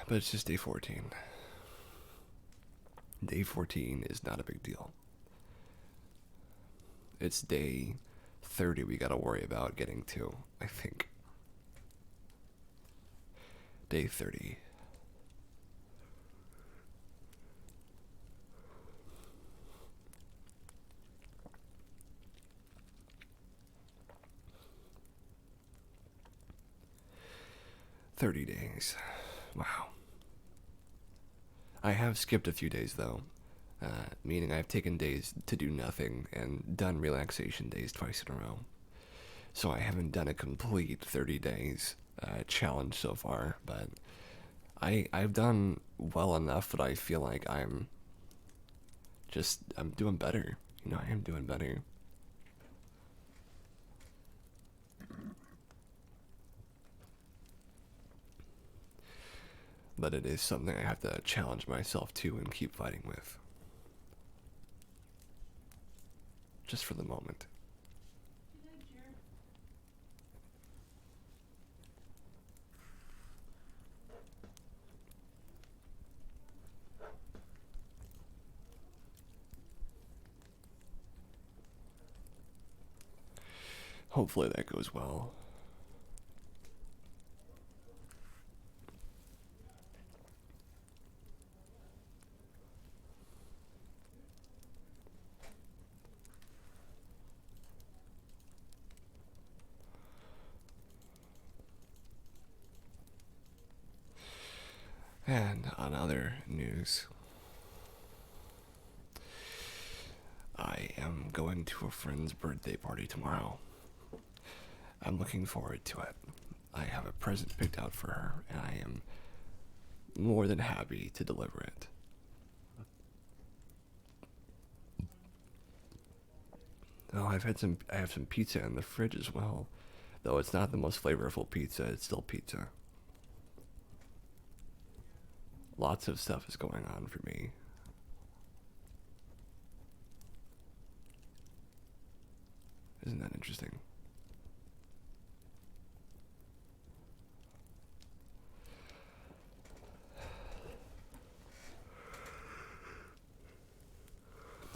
But it's just day 14. Day 14 is not a big deal. It's day 30 we gotta worry about getting to, I think. Day 30. $30 days. Wow. I have skipped a few days though, meaning I've taken days to do nothing and done relaxation days twice in a row. So I haven't done a complete 30 days challenge so far, but I've done well enough that I feel like I'm doing better. You know, I am doing better. But it is something I have to challenge myself to and keep fighting with. Just for the moment. Hopefully that goes well. And on other news, I am going to a friend's birthday party tomorrow. I'm looking forward to it. I have a present picked out for her, and I am more than happy to deliver it. Oh, I have some pizza in the fridge as well. Though it's not the most flavorful pizza, it's still pizza. Lots of stuff is going on for me. Isn't that interesting?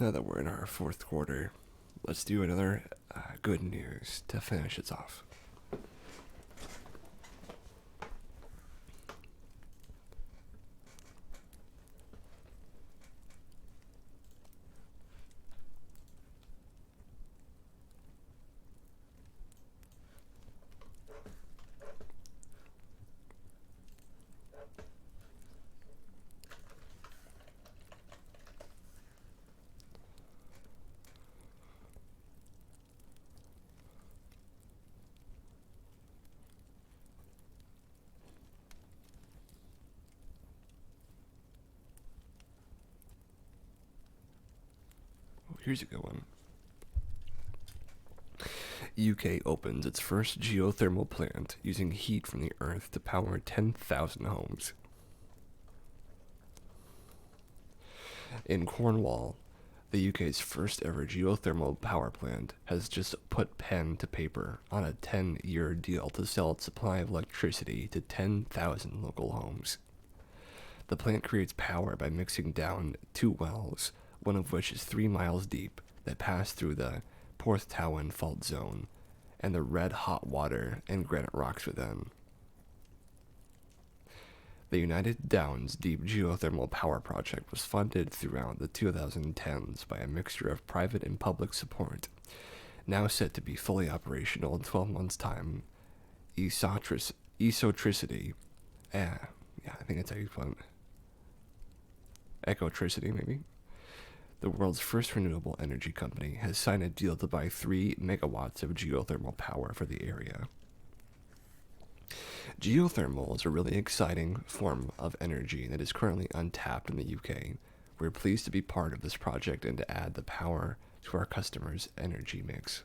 Now that we're in our fourth quarter, let's do another good news to finish it off. Here's a good one. UK opens its first geothermal plant using heat from the earth to power 10,000 homes. In Cornwall, the UK's first ever geothermal power plant has just put pen to paper on a 10-year deal to sell its supply of electricity to 10,000 local homes. The plant creates power by mixing down two wells, one of which is 3 miles deep, that pass through the Porthtowan fault zone and the red hot water and granite rocks within. The United Downs Deep Geothermal Power Project was funded throughout the 2010s by a mixture of private and public support. Now set to be fully operational in 12 months' time, Esotricity, yeah, I think that's how you put it. Ecotricity, maybe? The world's first renewable energy company has signed a deal to buy 3 megawatts of geothermal power for the area. Geothermal is a really exciting form of energy that is currently untapped in the UK. We're pleased to be part of this project and to add the power to our customers' energy mix,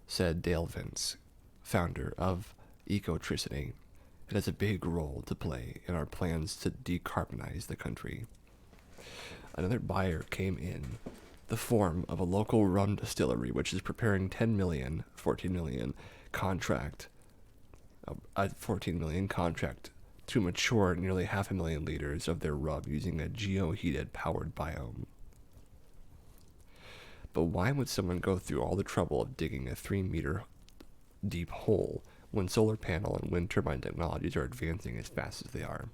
said Dale Vince, founder of Ecotricity. It has a big role to play in our plans to decarbonize the country. Another buyer came in the form of a local rum distillery, which is preparing 14 million contract to mature nearly 500,000 liters of their rum using a geoheated powered biome. But why would someone go through all the trouble of digging a 3-meter deep hole when solar panel and wind turbine technologies are advancing as fast as they are?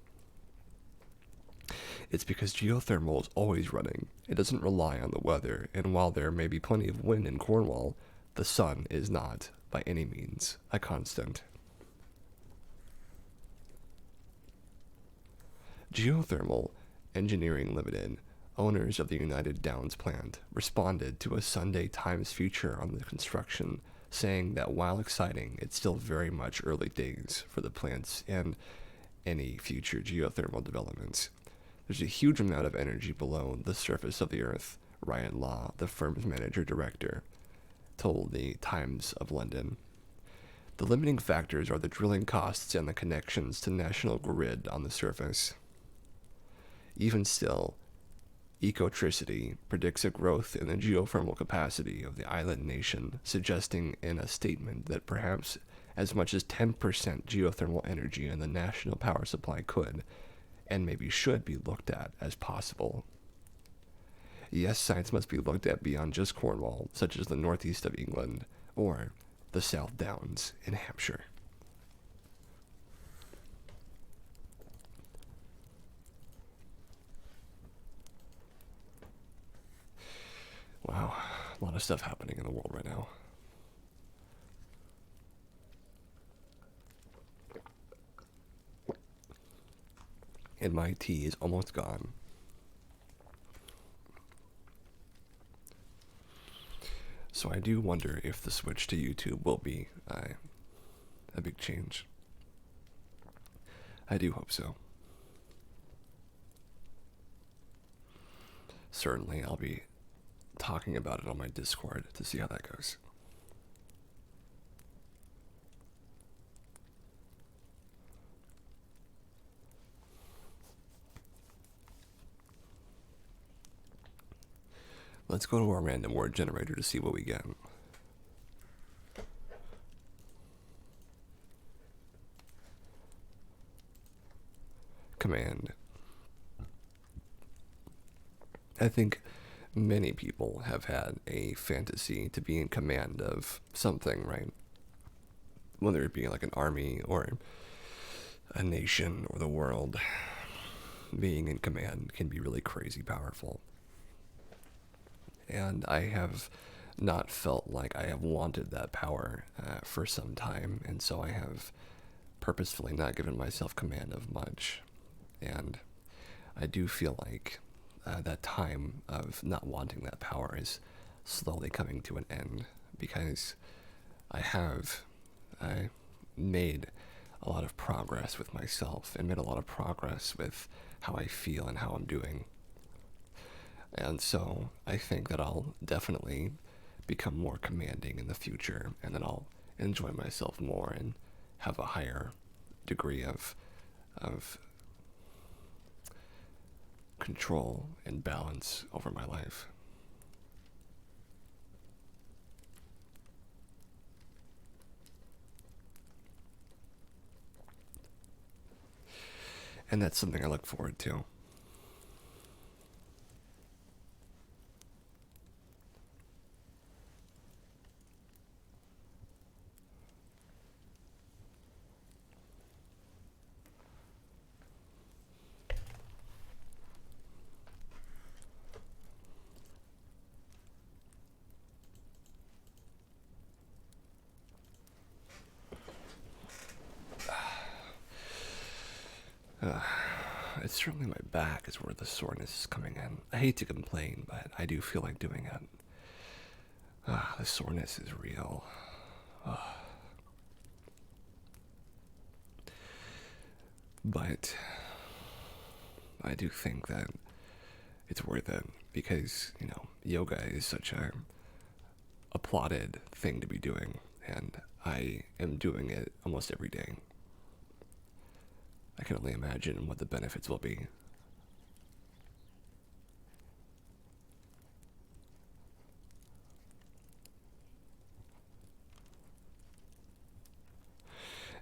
It's because geothermal is always running. It doesn't rely on the weather, and while there may be plenty of wind in Cornwall, the sun is not, by any means, a constant. Geothermal Engineering Limited, owners of the United Downs plant, responded to a Sunday Times feature on the construction, saying that while exciting, it's still very much early days for the plants and any future geothermal developments. There's a huge amount of energy below the surface of the Earth, Ryan Law, the firm's manager-director, told the Times of London. The limiting factors are the drilling costs and the connections to national grid on the surface. Even still, Ecotricity predicts a growth in the geothermal capacity of the island nation, suggesting in a statement that perhaps as much as 10% geothermal energy in the national power supply could, and maybe should, be looked at as possible. Yes, science must be looked at beyond just Cornwall, such as the northeast of England, or the South Downs in Hampshire. Wow, a lot of stuff happening in the world right now. And my tea is almost gone. So I do wonder if the switch to YouTube will be a big change. I do hope so. Certainly, I'll be talking about it on my Discord to see how that goes. Let's go to our random word generator to see what we get. Command. I think many people have had a fantasy to be in command of something, right? Whether it be like an army or a nation or the world, being in command can be really crazy powerful. And I have not felt like I have wanted that power for some time, and so I have purposefully not given myself command of much. And I do feel like that time of not wanting that power is slowly coming to an end, because I made a lot of progress with myself and made a lot of progress with how I feel and how I'm doing. And so I think that I'll definitely become more commanding in the future, and then I'll enjoy myself more and have a higher degree of control and balance over my life. And that's something I look forward to. Uh, it's certainly my back is where the soreness is coming in. I hate to complain, but I do feel like doing it. The soreness is real. But I do think that it's worth it because, yoga is such a applauded thing to be doing, and I am doing it almost every day. I can only imagine what the benefits will be.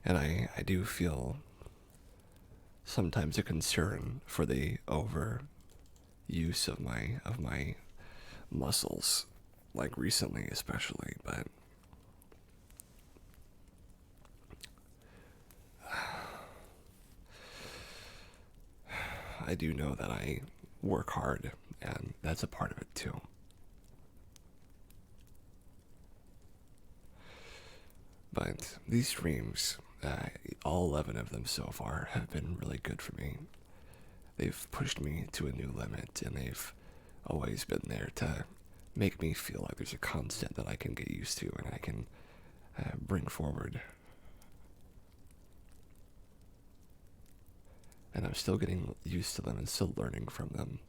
And I do feel sometimes a concern for the over use of my muscles, like recently especially, but I do know that I work hard, and that's a part of it too. But these streams, all 11 of them so far, have been really good for me. They've pushed me to a new limit, and they've always been there to make me feel like there's a constant that I can get used to and I can bring forward. And I'm still getting used to them and still learning from them.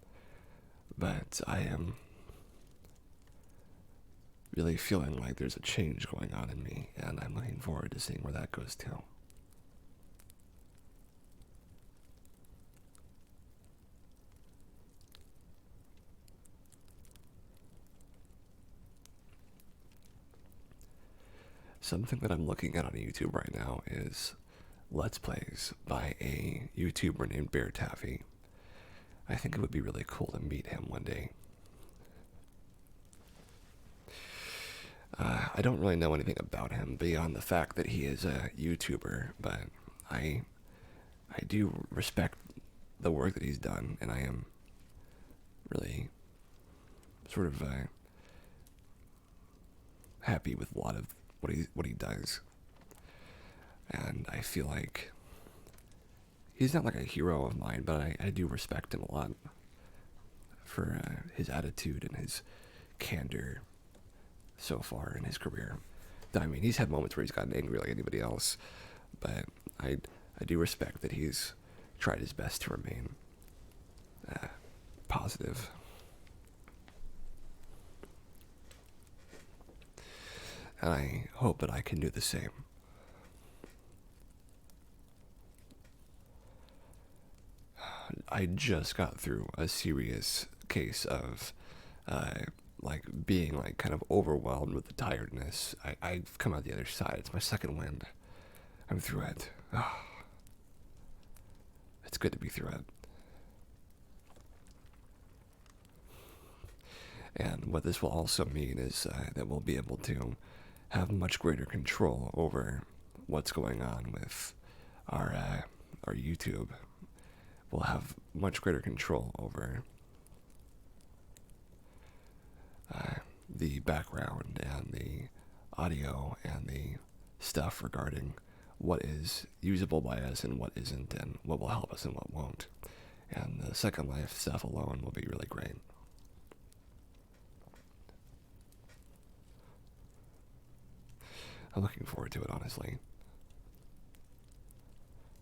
But I am really feeling like there's a change going on in me, and I'm looking forward to seeing where that goes to. Something that I'm looking at on YouTube right now is Let's Plays by a YouTuber named Bear Taffy. I think it would be really cool to meet him one day. I don't really know anything about him beyond the fact that he is a YouTuber, but I do respect the work that he's done, and I am really sort of happy with a lot of what he does. And I feel like he's not like a hero of mine, but I do respect him a lot for his attitude and his candor so far in his career. I mean, he's had moments where he's gotten angry like anybody else, but I do respect that he's tried his best to remain positive. And I hope that I can do the same. I just got through a serious case of like being like kind of overwhelmed with the tiredness. I've come out the other side. It's my second wind. I'm through it. Oh, it's good to be through it. And what this will also mean is that we'll be able to have much greater control over what's going on with our YouTube. We'll have much greater control over the background and the audio and the stuff regarding what is usable by us and what isn't, and what will help us and what won't. And the Second Life stuff alone will be really great. I'm looking forward to it, honestly.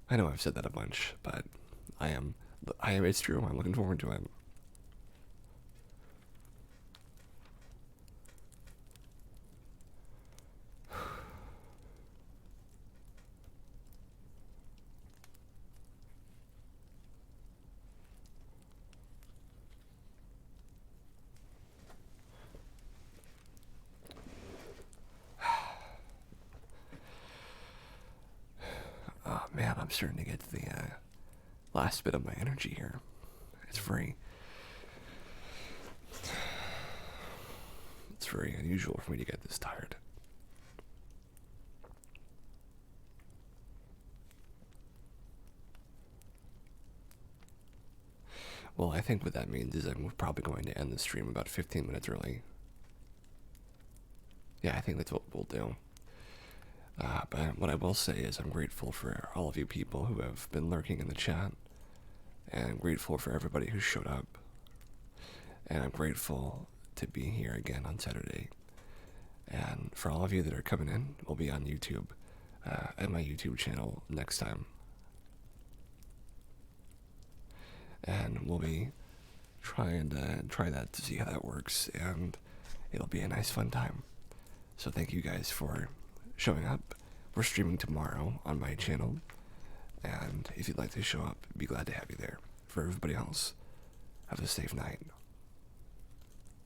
I know I've said that a bunch, but it's true. I'm looking forward to it. Oh man, I'm starting to get to the last bit of my energy here. It's very unusual for me to get this tired. Well, I think what that means is I'm probably going to end the stream about 15 minutes early. Yeah, I think that's what we'll do. But what I will say is I'm grateful for all of you people who have been lurking in the chat, and I'm grateful for everybody who showed up, and I'm grateful to be here again on Saturday. And for all of you that are coming in, we'll be on YouTube, at my YouTube channel next time. And we'll be trying to try that to see how that works, and it'll be a nice fun time. So thank you guys for showing up. We're streaming tomorrow on my channel, and if you'd like to show up, I'd be glad to have you there. For everybody else, have a safe night.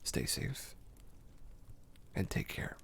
Stay safe, and take care.